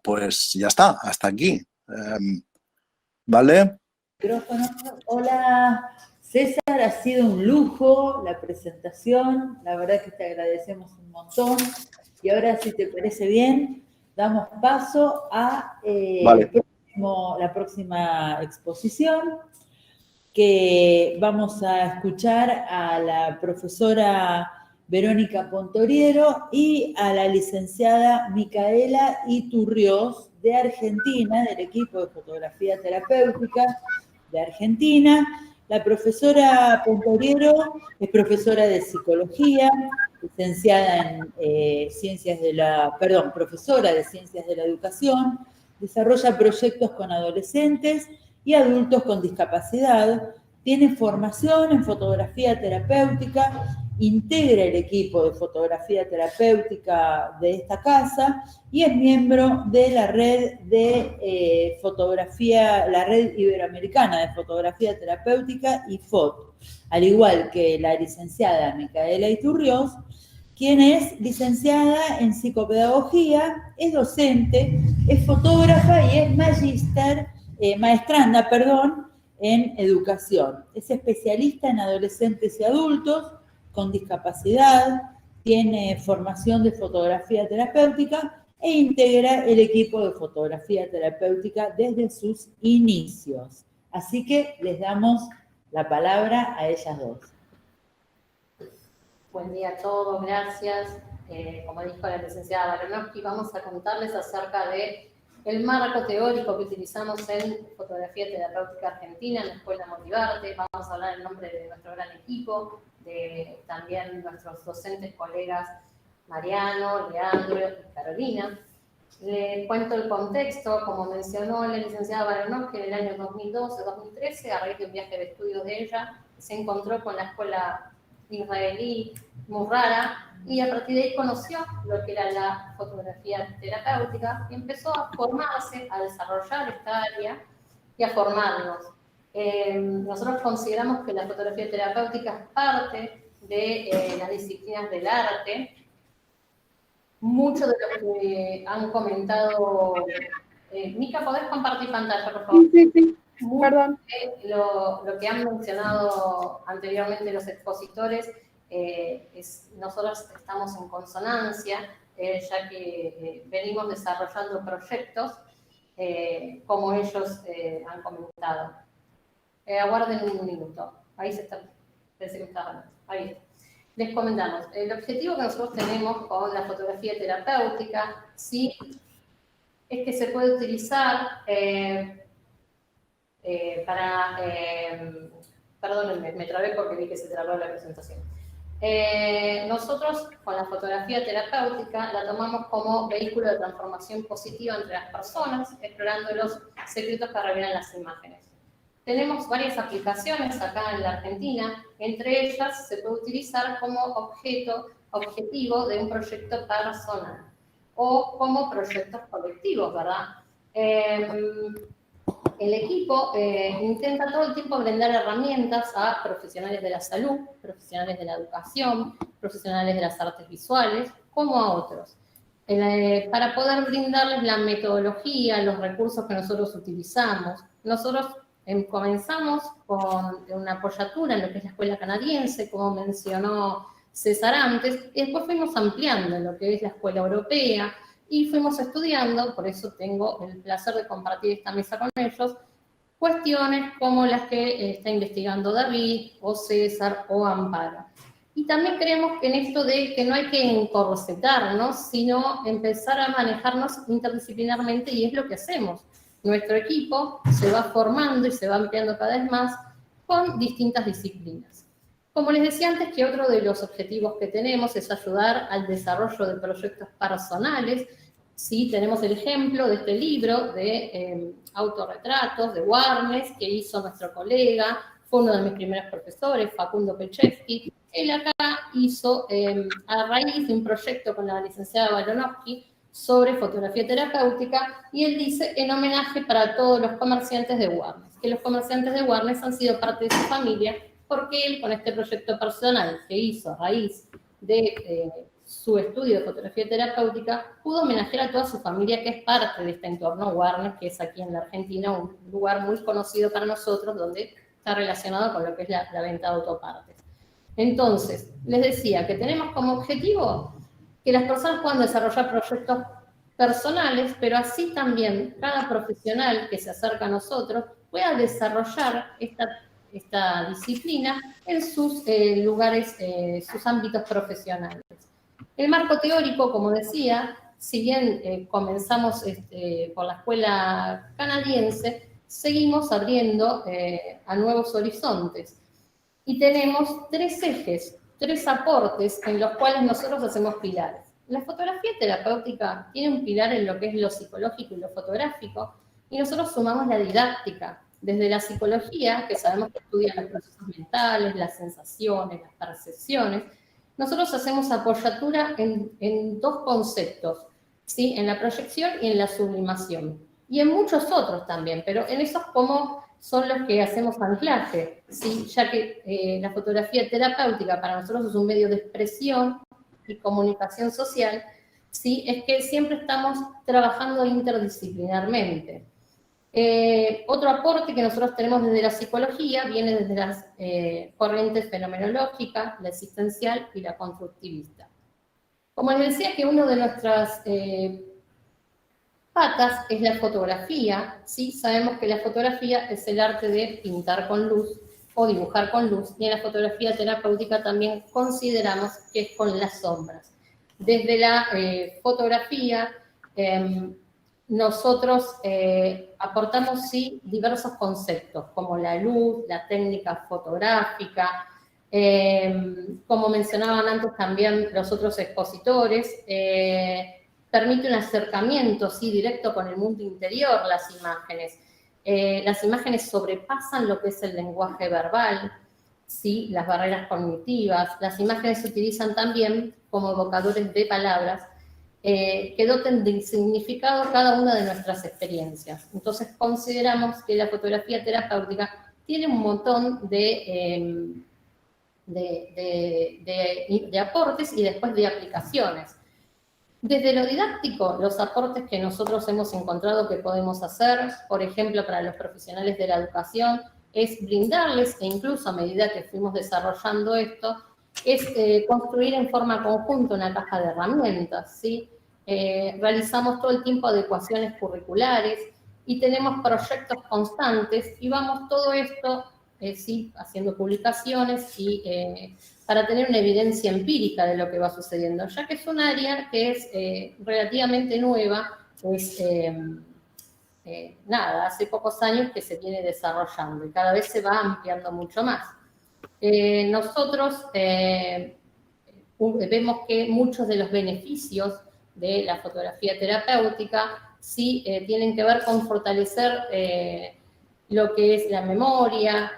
S4: pues ya está, hasta aquí. ¿Vale?
S1: Micrófono. Hola, César, ha sido un lujo la presentación, la verdad que te agradecemos un montón. Y ahora, si te parece bien, damos paso a
S4: Vale.
S1: la próxima exposición, que vamos a escuchar a la profesora Verónica Pontoriero y a la licenciada Micaela Iturriós de Argentina, del equipo de fotografía terapéutica de Argentina. La profesora Pontoriero es profesora de psicología, licenciada en profesora de ciencias de la educación, desarrolla proyectos con adolescentes y adultos con discapacidad, tiene formación en fotografía terapéutica, integra el equipo de fotografía terapéutica de esta casa y es miembro de la red de la red iberoamericana de fotografía terapéutica IFOT, al igual que la licenciada Micaela Iturriós, quien es licenciada en psicopedagogía, es docente, es fotógrafa y es maestranda en educación. Es especialista en adolescentes y adultos con discapacidad, tiene formación de fotografía terapéutica e integra el equipo de fotografía terapéutica desde sus inicios. Así que les damos la palabra a ellas dos.
S5: Buen día a todos, gracias. Como dijo la licenciada Baranowski, vamos a contarles acerca del marco teórico que utilizamos en fotografía terapéutica argentina en la Escuela Motivarte. Vamos a hablar en nombre de nuestro gran equipo, de también nuestros docentes colegas Mariano, Leandro y Carolina. Les cuento el contexto. Como mencionó la licenciada Baranowski, en el año 2012-2013, a raíz de un viaje de estudios de ella, se encontró con la escuela israelí Murrara y a partir de ahí conoció lo que era la fotografía terapéutica y empezó a formarse, a desarrollar esta área y a formarnos. Nosotros consideramos que la fotografía terapéutica es parte de las disciplinas del arte. Mucho de lo que han comentado... Mica, ¿podés compartir pantalla, por favor?
S6: Sí. Perdón.
S5: Lo que han mencionado anteriormente los expositores, nosotros estamos en consonancia, ya que venimos desarrollando proyectos como ellos han comentado. Aguarden un minuto. Ahí se está. Pensé que estaba. Ahí está. Les comentamos. El objetivo que nosotros tenemos con la fotografía terapéutica, sí, es que se puede utilizar perdónenme, me trabé porque vi que se trabó la presentación. Nosotros con la fotografía terapéutica la tomamos como vehículo de transformación positiva entre las personas, explorando los secretos que revelan las imágenes. Tenemos varias aplicaciones acá en la Argentina, entre ellas se puede utilizar como objetivo de un proyecto personal o como proyectos colectivos, ¿verdad? El equipo intenta todo el tiempo brindar herramientas a profesionales de la salud, profesionales de la educación, profesionales de las artes visuales, como a otros, para poder brindarles la metodología, los recursos que nosotros utilizamos. Nosotros comenzamos con una apoyatura en lo que es la escuela canadiense, como mencionó César antes, y después fuimos ampliando en lo que es la escuela europea, y fuimos estudiando, por eso tengo el placer de compartir esta mesa con ellos, cuestiones como las que está investigando David, o César, o Amparo. Y también creemos que en esto de que no hay que encorsetarnos, sino empezar a manejarnos interdisciplinarmente, y es lo que hacemos. Nuestro equipo se va formando y se va ampliando cada vez más con distintas disciplinas. Como les decía antes, que otro de los objetivos que tenemos es ayudar al desarrollo de proyectos personales. Sí, tenemos el ejemplo de este libro de autorretratos de Warnes, que hizo nuestro colega, fue uno de mis primeros profesores, Facundo Pechevsky. Él acá hizo, a raíz de un proyecto con la licenciada Baranowski, sobre fotografía terapéutica, y él dice, en homenaje para todos los comerciantes de Warnes, que los comerciantes de Warnes han sido parte de su familia, porque él, con este proyecto personal que hizo a raíz de su estudio de fotografía terapéutica, pudo homenajear a toda su familia, que es parte de este entorno Warnes, que es aquí en la Argentina un lugar muy conocido para nosotros, donde está relacionado con lo que es la venta de autopartes. Entonces, les decía que tenemos como objetivo que las personas puedan desarrollar proyectos personales, pero así también cada profesional que se acerca a nosotros pueda desarrollar esta disciplina en sus lugares, sus ámbitos profesionales. El marco teórico, como decía, si bien comenzamos por la escuela canadiense, seguimos abriendo a nuevos horizontes. Y tenemos 3 ejes, 3 aportes en los cuales nosotros hacemos pilares. La fotografía terapéutica tiene un pilar en lo que es lo psicológico y lo fotográfico, y nosotros sumamos la didáctica. Desde la psicología, que sabemos que estudia los procesos mentales, las sensaciones, las percepciones, nosotros hacemos apoyatura en 2 conceptos, ¿sí? En la proyección y en la sublimación. Y en muchos otros también, pero en esos como son los que hacemos anclaje, ¿sí? Ya que la fotografía terapéutica para nosotros es un medio de expresión y comunicación social, ¿sí? Es que siempre estamos trabajando interdisciplinarmente. Otro aporte que nosotros tenemos desde la psicología viene desde las corrientes fenomenológicas, la existencial y la constructivista. Como les decía, que uno de nuestras patas es la fotografía, ¿sí? Sabemos que la fotografía es el arte de pintar con luz o dibujar con luz, y en la fotografía terapéutica también consideramos que es con las sombras. Desde la fotografía, nosotros aportamos, sí, diversos conceptos, como la luz, la técnica fotográfica, como mencionaban antes también los otros expositores, permite un acercamiento, sí, directo con el mundo interior, las imágenes. Las imágenes sobrepasan lo que es el lenguaje verbal, ¿sí? Las barreras cognitivas. Las imágenes se utilizan también como evocadores de palabras que doten de significado cada una de nuestras experiencias. Entonces consideramos que la fotografía terapéutica tiene un montón de aportes y después de aplicaciones. Desde lo didáctico, los aportes que nosotros hemos encontrado que podemos hacer, por ejemplo, para los profesionales de la educación, es brindarles, e incluso a medida que fuimos desarrollando esto, es construir en forma conjunta una caja de herramientas, ¿sí? Realizamos todo el tiempo adecuaciones curriculares y tenemos proyectos constantes, y vamos todo esto, sí, haciendo publicaciones y para tener una evidencia empírica de lo que va sucediendo, ya que es un área que es relativamente nueva, pues nada, hace pocos años que se viene desarrollando y cada vez se va ampliando mucho más. Nosotros vemos que muchos de los beneficios de la fotografía terapéutica sí tienen que ver con fortalecer lo que es la memoria,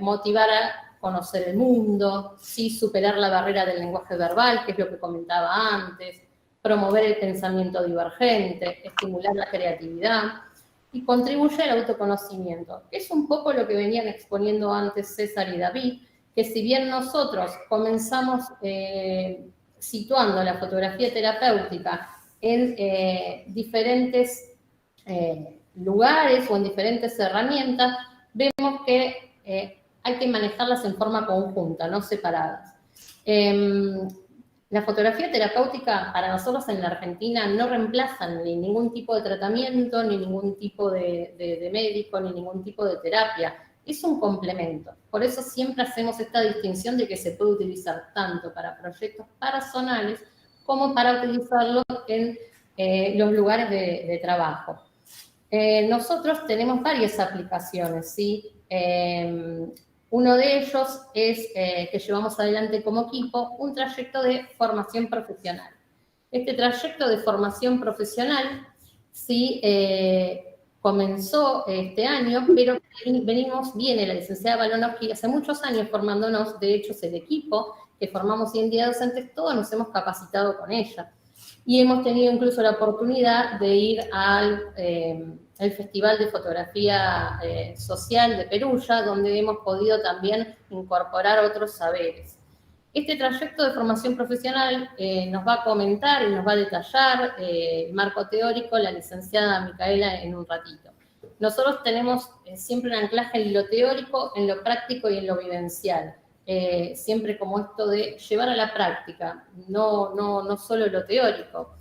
S5: motivar a conocer el mundo, sí, superar la barrera del lenguaje verbal, que es lo que comentaba antes, promover el pensamiento divergente, estimular la creatividad y contribuye al autoconocimiento. Es un poco lo que venían exponiendo antes César y David, que si bien nosotros comenzamos situando la fotografía terapéutica en diferentes lugares o en diferentes herramientas, vemos que hay que manejarlas en forma conjunta, no separadas. La fotografía terapéutica para nosotros en la Argentina no reemplaza ni ningún tipo de tratamiento, ni ningún tipo de médico, ni ningún tipo de terapia. es un complemento. Por eso siempre hacemos esta distinción de que se puede utilizar tanto para proyectos personales como para utilizarlo en los lugares de trabajo. Nosotros tenemos varias aplicaciones, ¿sí? Uno de ellos es que llevamos adelante como equipo un trayecto de formación profesional. Este trayecto de formación profesional sí comenzó este año, pero viene la licenciada Balonowski hace muchos años formándonos. De hecho es el equipo que formamos hoy en día docentes, todos nos hemos capacitado con ella. Y hemos tenido incluso la oportunidad de ir al Festival de Fotografía Social de Perugia, donde hemos podido también incorporar otros saberes. Este trayecto de formación profesional nos va a comentar y nos va a detallar el marco teórico la licenciada Micaela en un ratito. Nosotros tenemos siempre un anclaje en lo teórico, en lo práctico y en lo vivencial. Siempre como esto de llevar a la práctica, no solo lo teórico.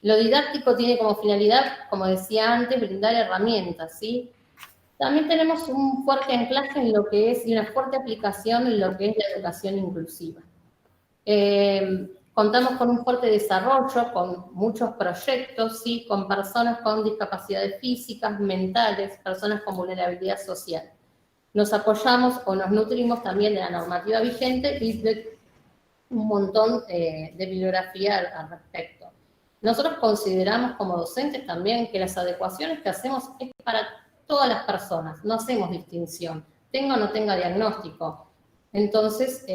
S5: Lo didáctico tiene como finalidad, como decía antes, brindar herramientas, ¿sí? También tenemos un fuerte anclaje en lo que es, y una fuerte aplicación en lo que es la educación inclusiva. Contamos con un fuerte desarrollo, con muchos proyectos, ¿sí? Con personas con discapacidades físicas, mentales, personas con vulnerabilidad social. Nos apoyamos o nos nutrimos también de la normativa vigente y de un montón de bibliografía al respecto. Nosotros consideramos como docentes también que las adecuaciones que hacemos es para todas las personas, no hacemos distinción, tenga o no tenga diagnóstico. Entonces,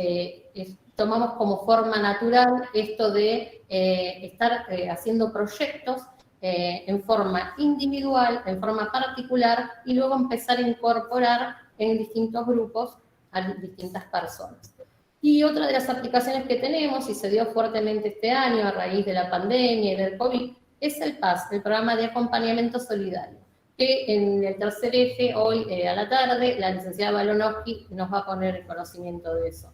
S5: tomamos como forma natural esto de estar haciendo proyectos en forma individual, en forma particular, y luego empezar a incorporar en distintos grupos a distintas personas. Y otra de las aplicaciones que tenemos, y se dio fuertemente este año a raíz de la pandemia y del COVID, es el PAS, el Programa de Acompañamiento Solidario, que en el tercer eje, hoy a la tarde, la licenciada Balonowski nos va a poner el conocimiento de eso.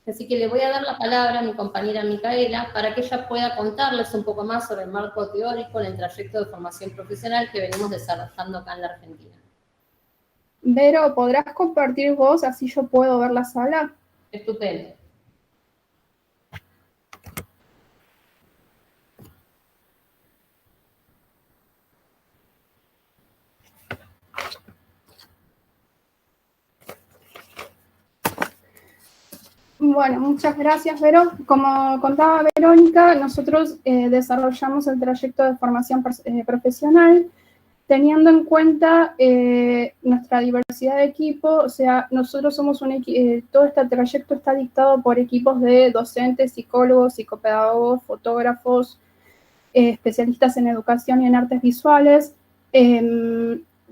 S5: Así que le voy a dar la palabra a mi compañera Micaela para que ella pueda contarles un poco más sobre el marco teórico en el trayecto de formación profesional que venimos desarrollando acá en la Argentina.
S6: Vero, ¿podrás compartir vos? Así yo puedo ver la sala.
S5: Estupendo.
S6: Bueno, muchas gracias, Vero. Como contaba Verónica, nosotros desarrollamos el trayecto de formación profesional teniendo en cuenta nuestra diversidad de equipo. O sea, nosotros somos todo este trayecto está dictado por equipos de docentes, psicólogos, psicopedagogos, fotógrafos, especialistas en educación y en artes visuales.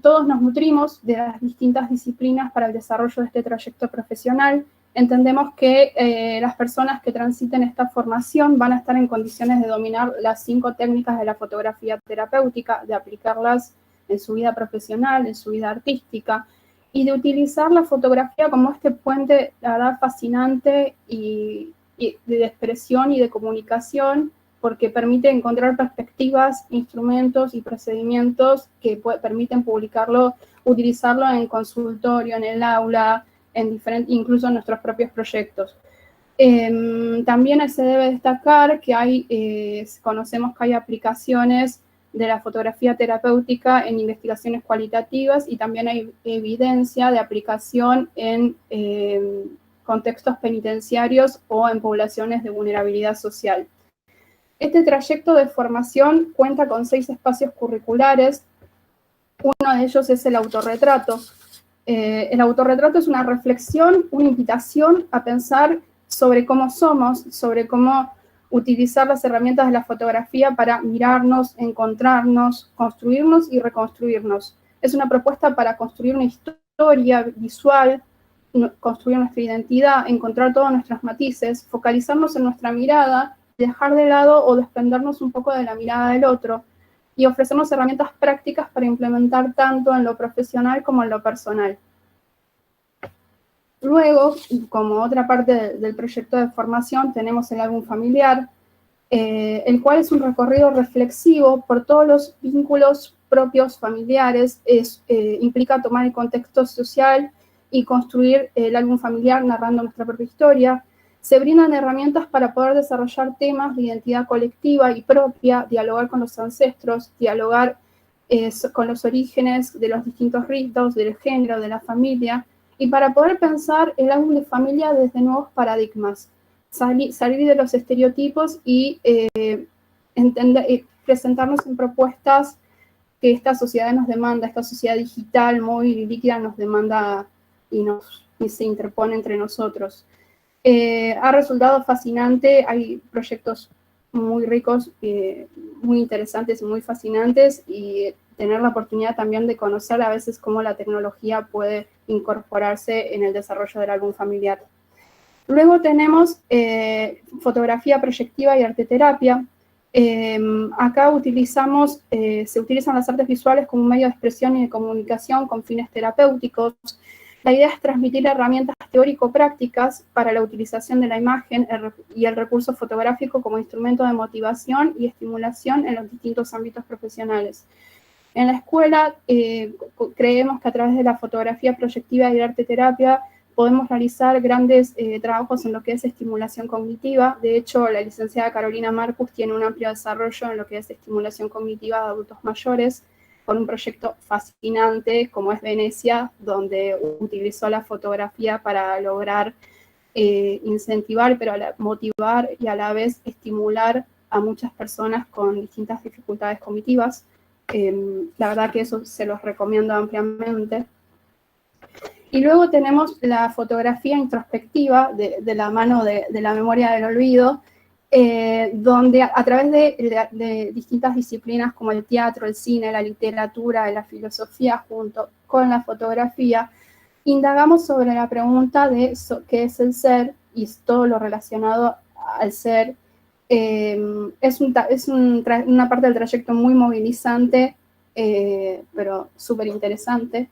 S6: Todos nos nutrimos de las distintas disciplinas para el desarrollo de este trayecto profesional. Entendemos que las personas que transiten esta formación van a estar en condiciones de dominar las 5 técnicas de la fotografía terapéutica, de aplicarlas en su vida profesional, en su vida artística, y de utilizar la fotografía como este puente, la verdad, fascinante y de expresión y de comunicación, porque permite encontrar perspectivas, instrumentos y procedimientos que permiten utilizarlo en consultorio, en el aula, incluso en nuestros propios proyectos. También se debe destacar que conocemos que hay aplicaciones de la fotografía terapéutica en investigaciones cualitativas y también hay evidencia de aplicación en contextos penitenciarios o en poblaciones de vulnerabilidad social. Este trayecto de formación cuenta con 6 espacios curriculares. Uno de ellos es el autorretrato. El autorretrato es una reflexión, una invitación a pensar sobre cómo somos, sobre cómo utilizar las herramientas de la fotografía para mirarnos, encontrarnos, construirnos y reconstruirnos. Es una propuesta para construir una historia visual, construir nuestra identidad, encontrar todos nuestros matices, focalizarnos en nuestra mirada, dejar de lado o desprendernos un poco de la mirada del otro y ofrecernos herramientas prácticas para implementar tanto en lo profesional como en lo personal. Luego, como otra parte del proyecto de formación, tenemos el álbum familiar, el cual es un recorrido reflexivo por todos los vínculos propios familiares, implica tomar el contexto social y construir el álbum familiar narrando nuestra propia historia. Se brindan herramientas para poder desarrollar temas de identidad colectiva y propia, dialogar con los ancestros, dialogar con los orígenes de los distintos ritos, del género, de la familia, y para poder pensar el álbum de familia desde nuevos paradigmas, salir de los estereotipos y presentarnos en propuestas que esta sociedad nos demanda, esta sociedad digital, móvil y líquida nos demanda y se interpone entre nosotros. Ha resultado fascinante, hay proyectos muy ricos, muy interesantes y muy fascinantes, y tener la oportunidad también de conocer a veces cómo la tecnología puede incorporarse en el desarrollo del álbum familiar. Luego tenemos fotografía proyectiva y arteterapia. Acá se utilizan las artes visuales como un medio de expresión y de comunicación con fines terapéuticos. La idea es transmitir herramientas teórico-prácticas para la utilización de la imagen y el recurso fotográfico como instrumento de motivación y estimulación en los distintos ámbitos profesionales. En la escuela creemos que a través de la fotografía proyectiva y la arteterapia podemos realizar grandes trabajos en lo que es estimulación cognitiva. De hecho, la licenciada Carolina Marcus tiene un amplio desarrollo en lo que es estimulación cognitiva de adultos mayores, con un proyecto fascinante como es Venecia, donde utilizó la fotografía para lograr incentivar, pero motivar y a la vez estimular a muchas personas con distintas dificultades cognitivas. La verdad que eso se los recomiendo ampliamente. Y luego tenemos la fotografía introspectiva de la mano de la memoria del olvido, donde a través de distintas disciplinas como el teatro, el cine, la literatura, la filosofía, junto con la fotografía, indagamos sobre la pregunta de qué es el ser y todo lo relacionado al ser. Es una parte del trayecto muy movilizante, pero súper interesante.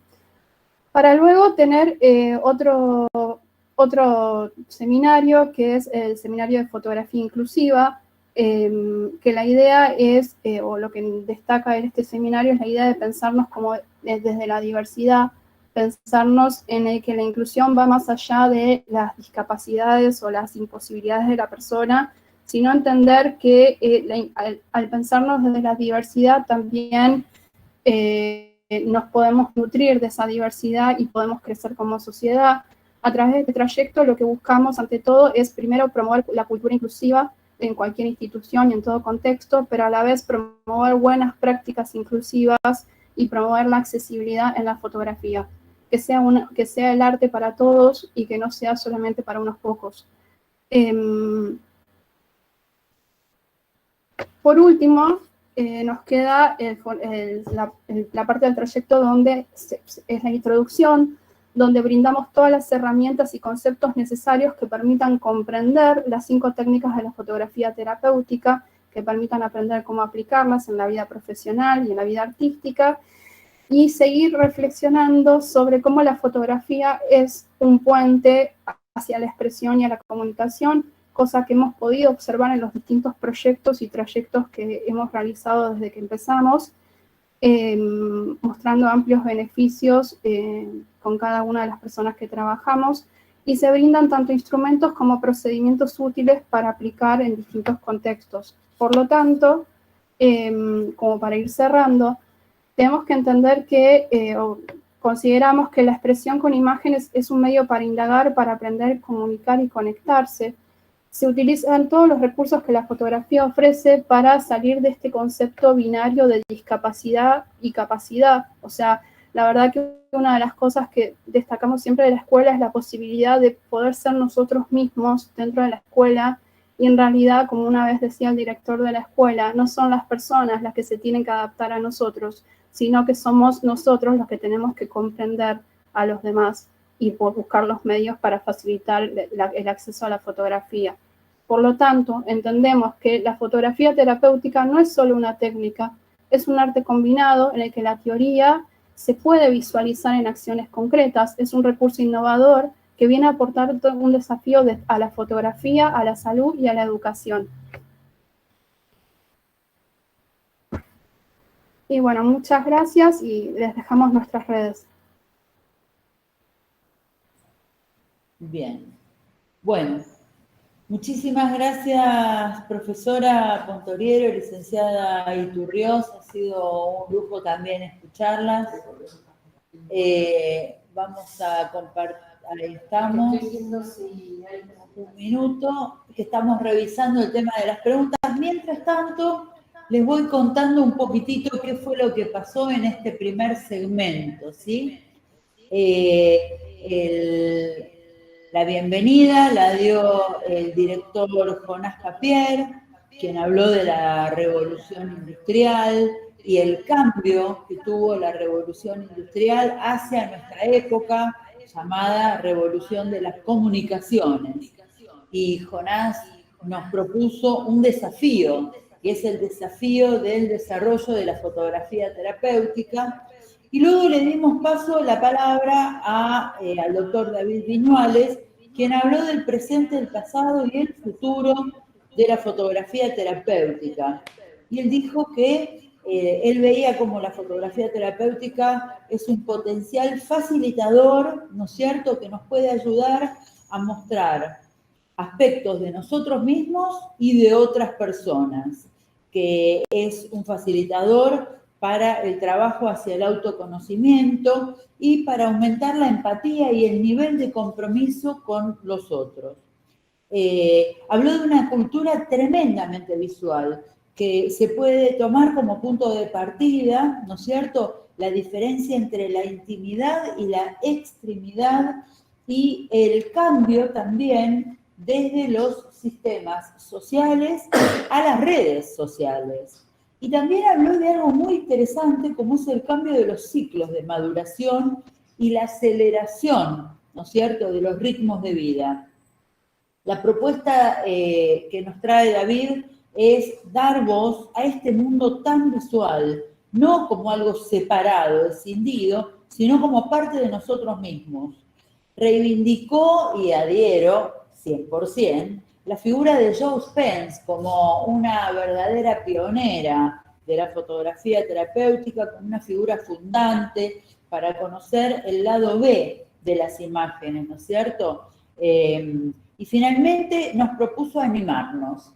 S6: Para luego tener otro seminario, que es el seminario de fotografía inclusiva, que la idea es, o lo que destaca en este seminario es la idea de pensarnos como desde la diversidad, pensarnos en el que la inclusión va más allá de las discapacidades o las imposibilidades de la persona, sino entender que al pensarnos desde la diversidad también nos podemos nutrir de esa diversidad y podemos crecer como sociedad. A través de este trayecto lo que buscamos ante todo es primero promover la cultura inclusiva en cualquier institución y en todo contexto, pero a la vez promover buenas prácticas inclusivas y promover la accesibilidad en la fotografía, que sea el arte para todos y que no sea solamente para unos pocos. Por último, nos queda la parte del trayecto donde es la introducción, donde brindamos todas las herramientas y conceptos necesarios que permitan comprender las 5 técnicas de la fotografía terapéutica, que permitan aprender cómo aplicarlas en la vida profesional y en la vida artística, y seguir reflexionando sobre cómo la fotografía es un puente hacia la expresión y a la comunicación, cosa que hemos podido observar en los distintos proyectos y trayectos que hemos realizado desde que empezamos, mostrando amplios beneficios con cada una de las personas que trabajamos, y se brindan tanto instrumentos como procedimientos útiles para aplicar en distintos contextos. Por lo tanto, como para ir cerrando, tenemos que entender que consideramos que la expresión con imágenes es un medio para indagar, para aprender, comunicar y conectarse. Se utilizan todos los recursos que la fotografía ofrece para salir de este concepto binario de discapacidad y capacidad. O sea, la verdad que una de las cosas que destacamos siempre de la escuela es la posibilidad de poder ser nosotros mismos dentro de la escuela, y en realidad, como una vez decía el director de la escuela, no son las personas las que se tienen que adaptar a nosotros, sino que somos nosotros los que tenemos que comprender a los demás y buscar los medios para facilitar el acceso a la fotografía. Por lo tanto, entendemos que la fotografía terapéutica no es solo una técnica, es un arte combinado en el que la teoría se puede visualizar en acciones concretas, es un recurso innovador que viene a aportar un desafío a la fotografía, a la salud y a la educación. Y bueno, muchas gracias y les dejamos nuestras redes.
S1: Bien. Bueno, muchísimas gracias, profesora Pontoriero, licenciada Iturriós. Ha sido un lujo también escucharlas. Vamos a compartir, ahí estamos.
S5: Estoy viendo si hay
S1: Un minuto, que estamos revisando el tema de las preguntas. Mientras tanto, les voy contando un poquitito qué fue lo que pasó en este primer segmento, ¿sí? La bienvenida la dio el director Jonás Papier, quien habló de la revolución industrial y el cambio que tuvo la revolución industrial hacia nuestra época, llamada revolución de las comunicaciones. Y Jonás nos propuso un desafío, que es el desafío del desarrollo de la fotografía terapéutica. Y luego le dimos paso la palabra al doctor David Viñuales, quien habló del presente, el pasado y el futuro de la fotografía terapéutica. Y él dijo que él veía como la fotografía terapéutica es un potencial facilitador, ¿no es cierto?, que nos puede ayudar a mostrar aspectos de nosotros mismos y de otras personas, que es un facilitador para el trabajo hacia el autoconocimiento y para aumentar la empatía y el nivel de compromiso con los otros. Habló de una cultura tremendamente visual, que se puede tomar como punto de partida, ¿no es cierto?, la diferencia entre la intimidad y la extremidad y el cambio también desde los sistemas sociales a las redes sociales. Y también habló de algo muy interesante, como es el cambio de los ciclos de maduración y la aceleración, ¿no es cierto?, de los ritmos de vida. La propuesta que nos trae David es dar voz a este mundo tan visual, no como algo separado, escindido, sino como parte de nosotros mismos. Reivindicó, y adhiero 100%, la figura de Joe Spence como una verdadera pionera de la fotografía terapéutica, como una figura fundante para conocer el lado B de las imágenes, ¿no es cierto? Y finalmente nos propuso animarnos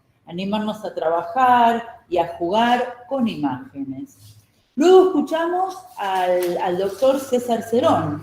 S1: a trabajar y a jugar con imágenes. Luego escuchamos al doctor César Cerón,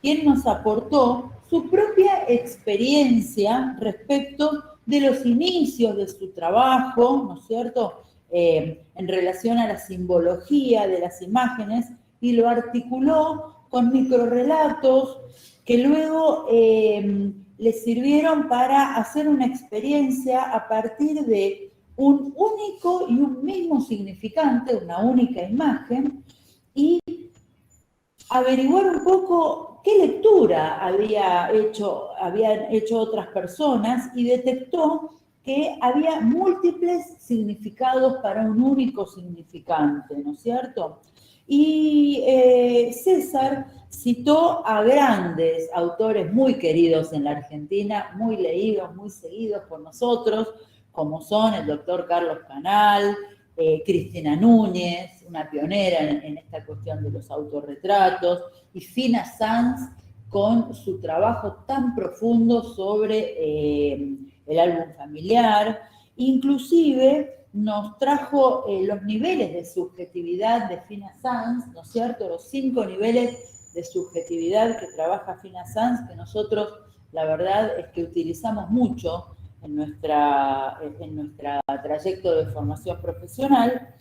S1: quien nos aportó su propia experiencia respecto de los inicios de su trabajo, ¿no es cierto?, en relación a la simbología de las imágenes, y lo articuló con microrrelatos que luego le sirvieron para hacer una experiencia a partir de un único y un mismo significante, una única imagen, y averiguar un poco qué lectura habían hecho otras personas, y detectó que había múltiples significados para un único significante, ¿no es cierto? Y César citó a grandes autores muy queridos en la Argentina, muy leídos, muy seguidos por nosotros, como son el doctor Carlos Canal, Cristina Núñez, una pionera en esta cuestión de los autorretratos, y Fina Sanz con su trabajo tan profundo sobre el álbum familiar. Inclusive nos trajo los niveles de subjetividad de Fina Sanz, ¿no es cierto?, los 5 niveles de subjetividad que trabaja Fina Sanz, que nosotros la verdad es que utilizamos mucho en nuestra trayecto de formación profesional,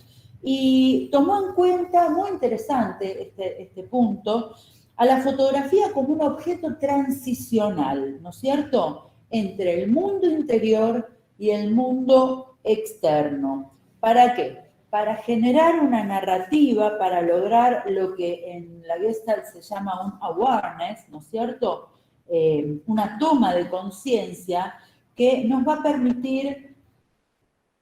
S1: y tomó en cuenta, muy interesante este punto, a la fotografía como un objeto transicional, ¿no es cierto?, entre el mundo interior y el mundo externo. ¿Para qué? Para generar una narrativa, para lograr lo que en la Gestalt se llama un awareness, ¿no es cierto?, una toma de conciencia que nos va a permitir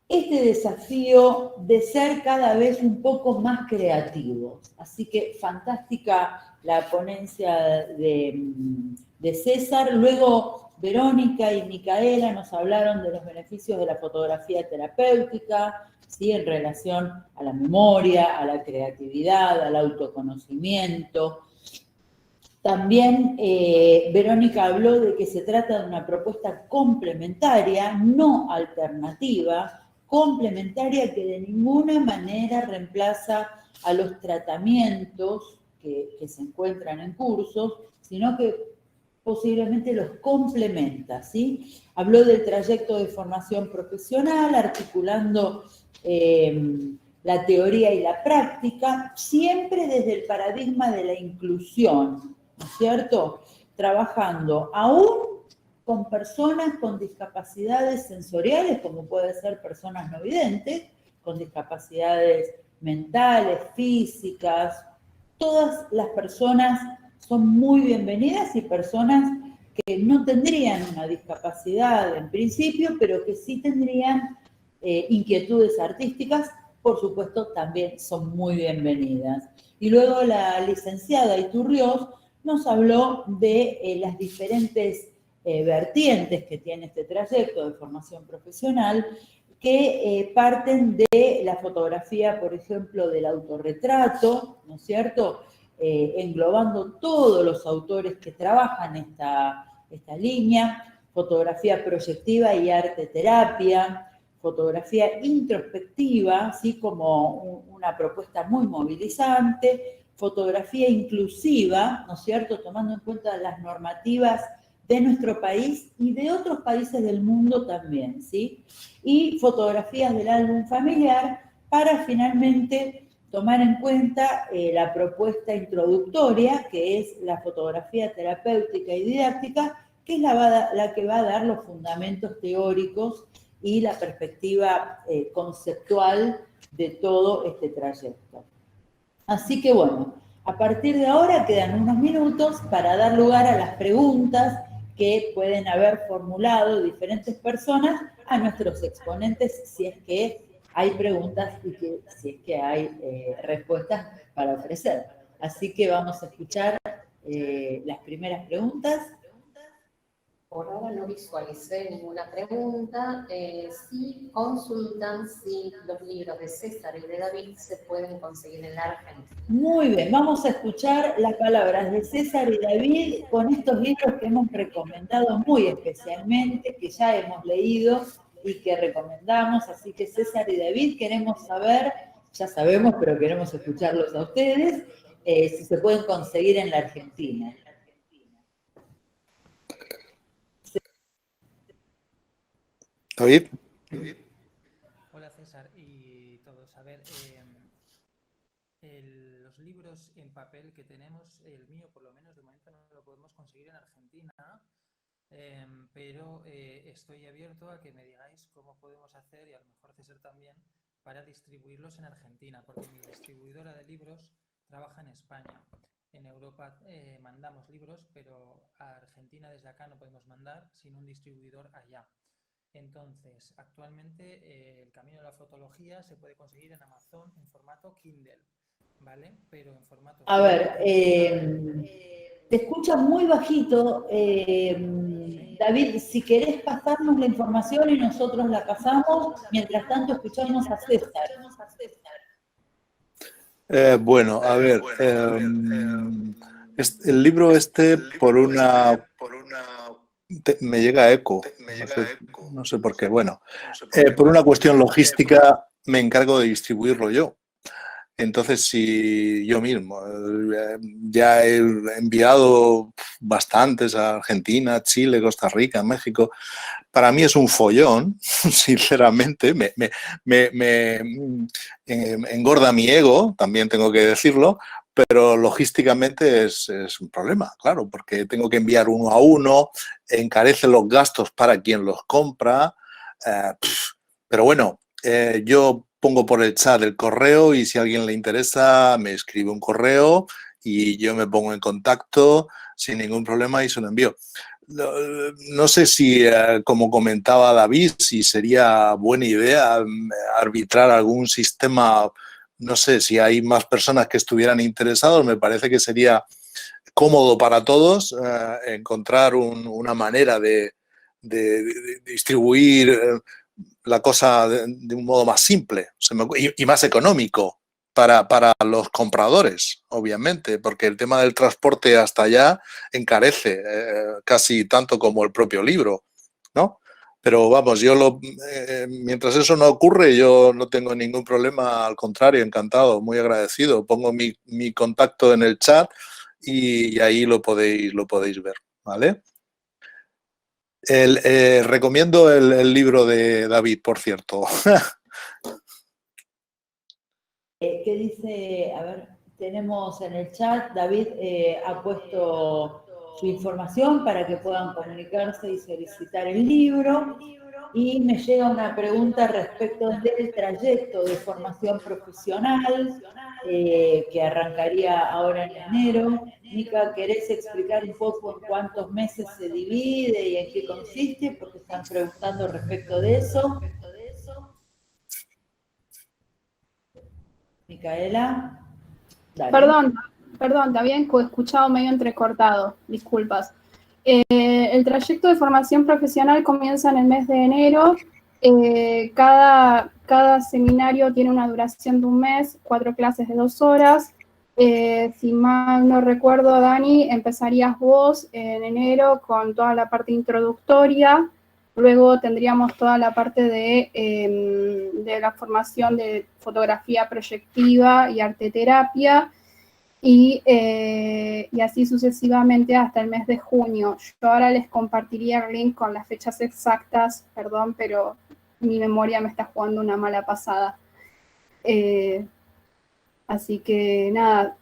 S1: este desafío de ser cada vez un poco más creativos. Así que fantástica la ponencia de César. Luego Verónica y Micaela nos hablaron de los beneficios de la fotografía terapéutica, ¿sí?, en relación a la memoria, a la creatividad, al autoconocimiento. También Verónica habló de que se trata de una propuesta complementaria, no alternativa, complementaria que de ninguna manera reemplaza a los tratamientos que se encuentran en cursos, sino que posiblemente los complementa, ¿sí? Habló del trayecto de formación profesional, articulando la teoría y la práctica, siempre desde el paradigma de la inclusión, ¿no es cierto? Trabajando aún con personas con discapacidades sensoriales, como pueden ser personas no videntes, con discapacidades mentales, físicas. Todas las personas son muy bienvenidas y personas que no tendrían una discapacidad en principio, pero que sí tendrían inquietudes artísticas, por supuesto, también son muy bienvenidas. Y luego la licenciada Iturriós nos habló de las diferentes vertientes que tiene este trayecto de formación profesional, que parten de la fotografía, por ejemplo, del autorretrato, ¿no es cierto?, englobando todos los autores que trabajan esta línea, fotografía proyectiva y arte terapia, fotografía introspectiva, así como una propuesta muy movilizante, fotografía inclusiva, ¿no es cierto?, tomando en cuenta las normativas de nuestro país y de otros países del mundo también, ¿sí? Y fotografías del álbum familiar para finalmente tomar en cuenta la propuesta introductoria, que es la fotografía terapéutica y didáctica, que es la que va a dar los fundamentos teóricos y la perspectiva conceptual de todo este trayecto. Así que bueno, a partir de ahora quedan unos minutos para dar lugar a las preguntas que pueden haber formulado diferentes personas a nuestros exponentes, si es que hay preguntas y si es que hay respuestas para ofrecer. Así que vamos a escuchar las primeras preguntas.
S5: Por ahora no visualicé ninguna pregunta. Sí consultan si los libros de César y de David se pueden conseguir en la Argentina.
S1: Muy bien, vamos a escuchar las palabras de César y David con estos libros que hemos recomendado muy especialmente, que ya hemos leído y que recomendamos. Así que César y David, queremos saber, ya sabemos, pero queremos escucharlos a ustedes, si se pueden conseguir en la Argentina.
S4: David.
S3: Hola César y todos. A ver, los libros en papel que tenemos, el mío por lo menos de momento no lo podemos conseguir en Argentina, pero estoy abierto a que me digáis cómo podemos hacer, y a lo mejor César también, para distribuirlos en Argentina, porque mi distribuidora de libros trabaja en España. En Europa mandamos libros, pero a Argentina desde acá no podemos mandar sin un distribuidor allá. Entonces, actualmente el camino de la fotología se puede conseguir en Amazon en formato Kindle, ¿vale? Pero en formato...
S1: A ver, te escucha muy bajito, David, si querés pasarnos la información y nosotros la pasamos, mientras tanto escuchamos a César.
S4: Bueno, a ver, el libro por una... me llega eco, no sé por qué. Bueno, por una cuestión logística me encargo de distribuirlo yo. Entonces, si yo mismo ya he enviado bastantes a Argentina, Chile, Costa Rica, México, para mí es un follón, sinceramente, me engorda mi ego, también tengo que decirlo, pero logísticamente es un problema, claro, porque tengo que enviar uno a uno, encarece los gastos para quien los compra, pero bueno, yo pongo por el chat el correo y si a alguien le interesa me escribe un correo y yo me pongo en contacto sin ningún problema y se lo envío. No sé si, como comentaba David, si sería buena idea arbitrar algún sistema, no sé, si hay más personas que estuvieran interesados, me parece que sería cómodo para todos encontrar una manera de distribuir la cosa de un modo más simple y más económico para los compradores, obviamente, porque el tema del transporte hasta allá encarece casi tanto como el propio libro, ¿no? Pero vamos, mientras eso no ocurre, yo no tengo ningún problema, al contrario, encantado, muy agradecido. Pongo mi contacto en el chat y ahí lo podéis ver, ¿vale? Recomiendo el libro de David, por cierto.
S1: ¿Qué dice? A ver, tenemos en el chat, David ha puesto su información para que puedan comunicarse y solicitar el libro. Y me llega una pregunta respecto del trayecto de formación profesional que arrancaría ahora en enero. Mica, ¿querés explicar un poco en cuántos meses se divide y en qué consiste? Porque están preguntando respecto de eso. Micaela. Dale.
S6: Perdón, te había escuchado medio entrecortado, disculpas. El trayecto de formación profesional comienza en el mes de enero. Cada seminario tiene una duración de un mes, 4 clases de 2 horas. Si mal no recuerdo, Dani, empezarías vos en enero con toda la parte introductoria. Luego tendríamos toda la parte de la formación de fotografía proyectiva y arteterapia. Y así sucesivamente hasta el mes de junio. Yo ahora les compartiría el link con las fechas exactas, perdón, pero mi memoria me está jugando una mala pasada. Así que nada,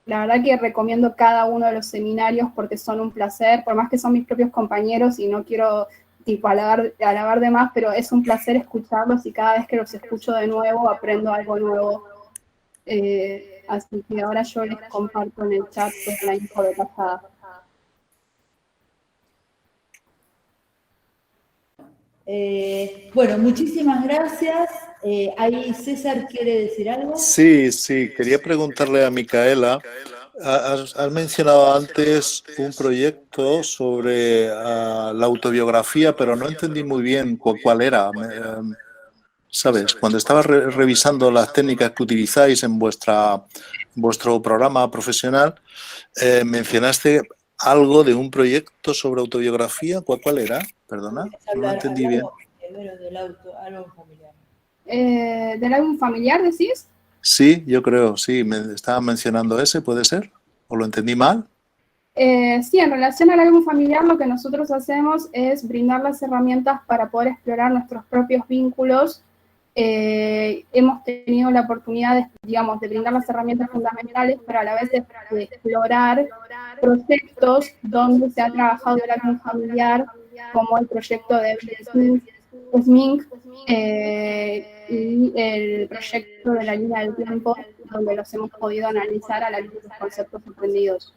S6: la verdad que recomiendo cada uno de los seminarios porque son un placer, por más que son mis propios compañeros y no quiero tipo alabar de más, pero es un placer escucharlos y cada vez que los escucho de nuevo aprendo algo nuevo. Así que ahora yo les comparto en el chat pues, la info de pasada.
S1: Bueno, muchísimas gracias. Ahí César quiere decir algo.
S4: Sí, quería preguntarle a Micaela. Has mencionado antes un proyecto sobre la autobiografía, pero no entendí muy bien cuál era. ¿Sabes? Cuando estabas revisando las técnicas que utilizáis en vuestro programa profesional, mencionaste algo de un proyecto sobre autobiografía. ¿Cuál era? Perdona, no lo entendí bien.
S1: Del álbum familiar.
S6: ¿Del álbum familiar decís?
S4: Sí, yo creo, sí. Me estaba mencionando ese, ¿puede ser? ¿O lo entendí mal?
S6: Sí, en relación al álbum familiar, lo que nosotros hacemos es brindar las herramientas para poder explorar nuestros propios vínculos. Hemos tenido la oportunidad de brindar las herramientas fundamentales, pero a la vez de explorar proyectos donde se ha trabajado el álbum familiar, como el proyecto de Smink y el proyecto de la línea del tiempo, donde los hemos podido analizar a la luz de los conceptos aprendidos.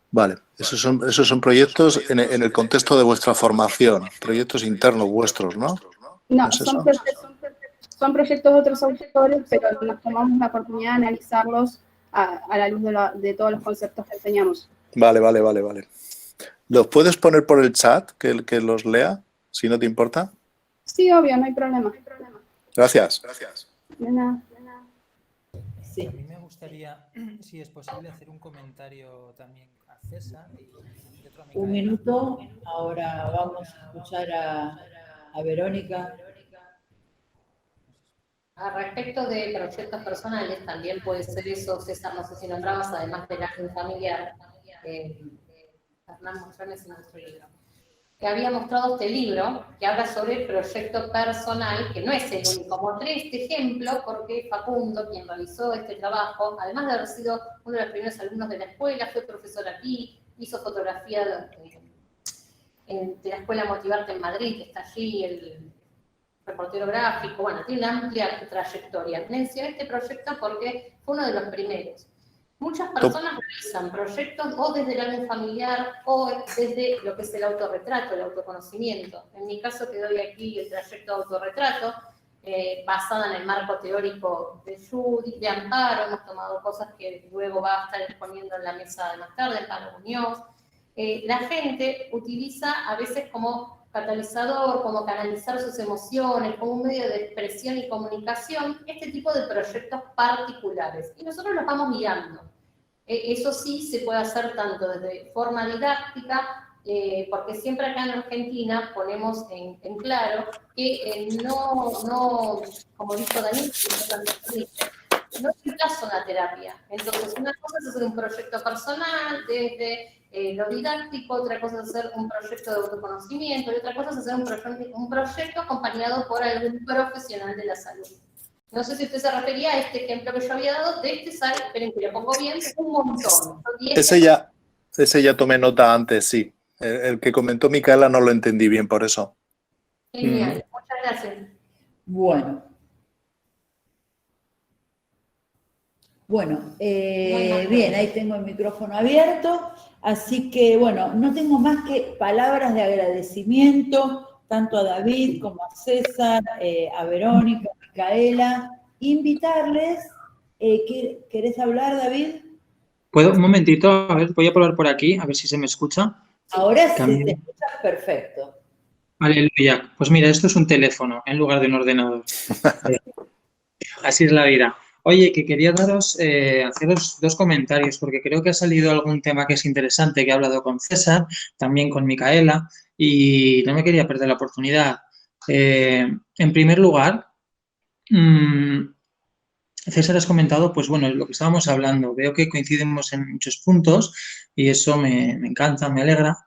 S4: Vale, esos son proyectos en el contexto de vuestra formación, proyectos internos vuestros, ¿no?
S6: No, son proyectos de otros autores, pero nos tomamos la oportunidad de analizarlos a la luz de todos los conceptos que enseñamos.
S4: Vale. ¿Los puedes poner por el chat, que los lea, si no te importa?
S6: Sí, obvio, no hay problema.
S4: Gracias.
S6: De nada.
S1: Sí.
S3: A mí me gustaría, si es posible, hacer un comentario también a César y otro a Micaela.
S1: Un minuto, ahora vamos a escuchar a Verónica.
S5: Respecto de proyectos personales, también puede ser eso, César, no sé si nombrabas, además del álbum familiar, Hernán Mochones en nuestro libro, que había mostrado este libro que habla sobre el proyecto personal, que no es el único. Mostré este ejemplo porque Facundo, quien realizó este trabajo, además de haber sido uno de los primeros alumnos de la escuela, fue profesor aquí, hizo fotografía de la Escuela Motivarte en Madrid, que está allí, el reportero gráfico, bueno, tiene una amplia trayectoria. Mencioné este proyecto porque fue uno de los primeros. Muchas personas realizan proyectos o desde el álbum familiar o desde lo que es el autorretrato, el autoconocimiento. En mi caso que doy aquí el trayecto de autorretrato, basada en el marco teórico de Judith, de Amparo, hemos tomado cosas que luego va a estar exponiendo en la mesa de más tarde, Amparo Muñoz. La gente utiliza a veces como catalizador, como canalizar sus emociones, como un medio de expresión y comunicación, este tipo de proyectos particulares. Y nosotros los vamos guiando. Eso sí se puede hacer tanto desde forma didáctica, porque siempre acá en Argentina ponemos en claro que no, como dijo Daniel, no es caso una terapia. Entonces, una cosa es hacer un proyecto personal desde lo didáctico, otra cosa es hacer un proyecto de autoconocimiento y otra cosa es hacer un proyecto acompañado por algún profesional de la salud. No sé si usted se refería a este ejemplo que yo había dado, de este sale, esperen que lo pongo bien, un montón.
S4: Ese ya tomé nota antes, sí. El que comentó Micaela no lo entendí bien, por eso.
S5: Genial, muchas gracias.
S1: Bueno, bien, ahí tengo el micrófono abierto, así que, bueno, no tengo más que palabras de agradecimiento, tanto a David como a César, a Verónica, a Micaela, invitarles, ¿querés hablar, David?
S3: ¿Puedo? Un momentito, a ver, voy a probar por aquí, a ver si se me escucha.
S1: Ahora sí, te escuchas perfecto.
S3: Aleluya. Pues mira, esto es un teléfono en lugar de un ordenador. Así es la vida. Oye, que quería haceros dos comentarios, porque creo que ha salido algún tema que es interesante, que he hablado con César, también con Micaela, y no me quería perder la oportunidad. En primer lugar, César, has comentado, pues bueno, lo que estábamos hablando. Veo que coincidimos en muchos puntos y eso me encanta, me alegra.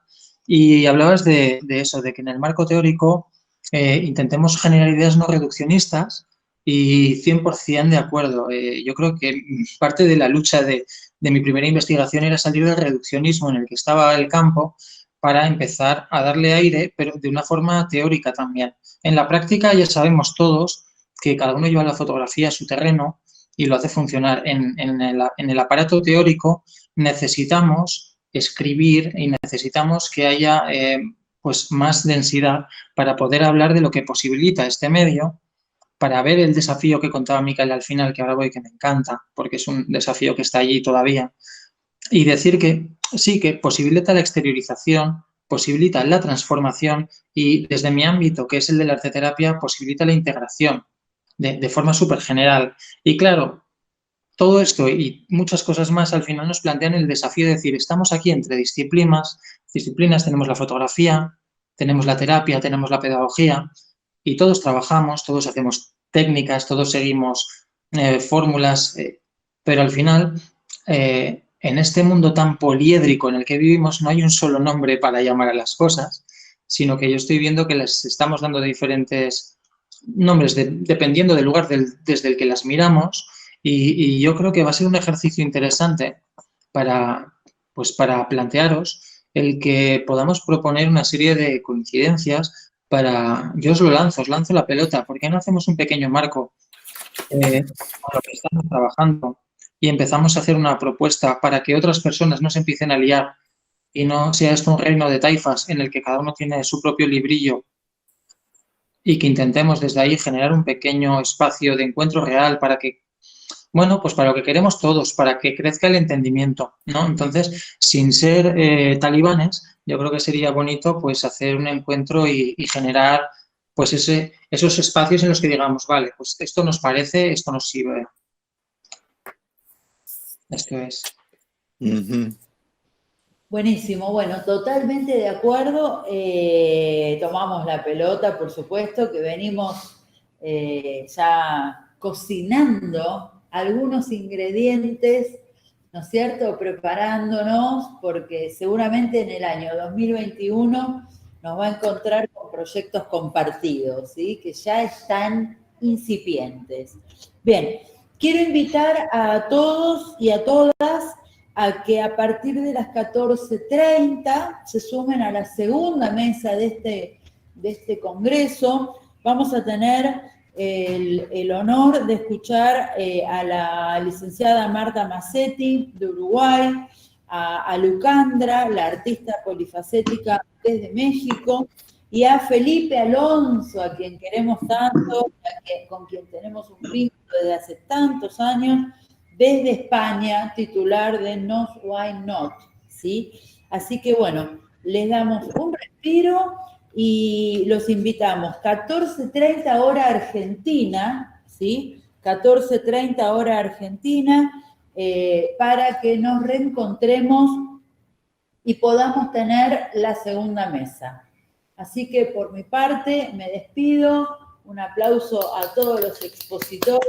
S3: Y hablabas de eso, de que en el marco teórico intentemos generar ideas no reduccionistas y 100% de acuerdo. Yo creo que parte de la lucha de mi primera investigación era salir del reduccionismo en el que estaba el campo para empezar a darle aire, pero de una forma teórica también. En la práctica ya sabemos todos que cada uno lleva la fotografía a su terreno y lo hace funcionar. En el aparato teórico necesitamos escribir y necesitamos que haya pues más densidad para poder hablar de lo que posibilita este medio, para ver el desafío que contaba Micaela al final, que ahora voy, que me encanta, porque es un desafío que está allí todavía, y decir que sí, que posibilita la exteriorización, posibilita la transformación y desde mi ámbito, que es el de la arteterapia, posibilita la integración de forma súper general. Y claro, todo esto y muchas cosas más al final nos plantean el desafío de decir, estamos aquí entre disciplinas, tenemos la fotografía, tenemos la terapia, tenemos la pedagogía y todos trabajamos, todos hacemos técnicas, todos seguimos fórmulas, pero al final en este mundo tan poliédrico en el que vivimos no hay un solo nombre para llamar a las cosas, sino que yo estoy viendo que les estamos dando diferentes nombres dependiendo del lugar desde el que las miramos y yo creo que va a ser un ejercicio interesante para plantearos el que podamos proponer una serie de coincidencias yo os lanzo la pelota, ¿por qué no hacemos un pequeño marco con lo que estamos trabajando y empezamos a hacer una propuesta para que otras personas no se empiecen a liar y no sea esto un reino de taifas en el que cada uno tiene su propio librillo y que intentemos desde ahí generar un pequeño espacio de encuentro real para que, bueno, pues para lo que queremos todos, para que crezca el entendimiento, ¿no? Entonces, sin ser talibanes, yo creo que sería bonito pues hacer un encuentro y generar pues esos espacios en los que digamos, vale, pues esto nos parece, esto nos sirve. Esto es.
S1: Buenísimo, bueno, totalmente de acuerdo. Tomamos la pelota, por supuesto, que venimos ya cocinando algunos ingredientes, ¿no es cierto?, preparándonos, porque seguramente en el año 2021 nos va a encontrar con proyectos compartidos, ¿sí?, que ya están incipientes. Bien, quiero invitar a todos y a todas a que a partir de las 14:30 se sumen a la segunda mesa de este congreso. Vamos a tener el honor de escuchar a la licenciada Marta Massetti, de Uruguay, a Lucandra, la artista polifacética desde México, y a Felipe Alonso, a quien queremos tanto, con quien tenemos un vínculo desde hace tantos años, desde España, titular de Not Why Not, ¿sí? Así que bueno, les damos un respiro y los invitamos 14:30 hora Argentina, ¿sí? 14:30 hora Argentina, para que nos reencontremos y podamos tener la segunda mesa. Así que por mi parte me despido, un aplauso a todos los expositores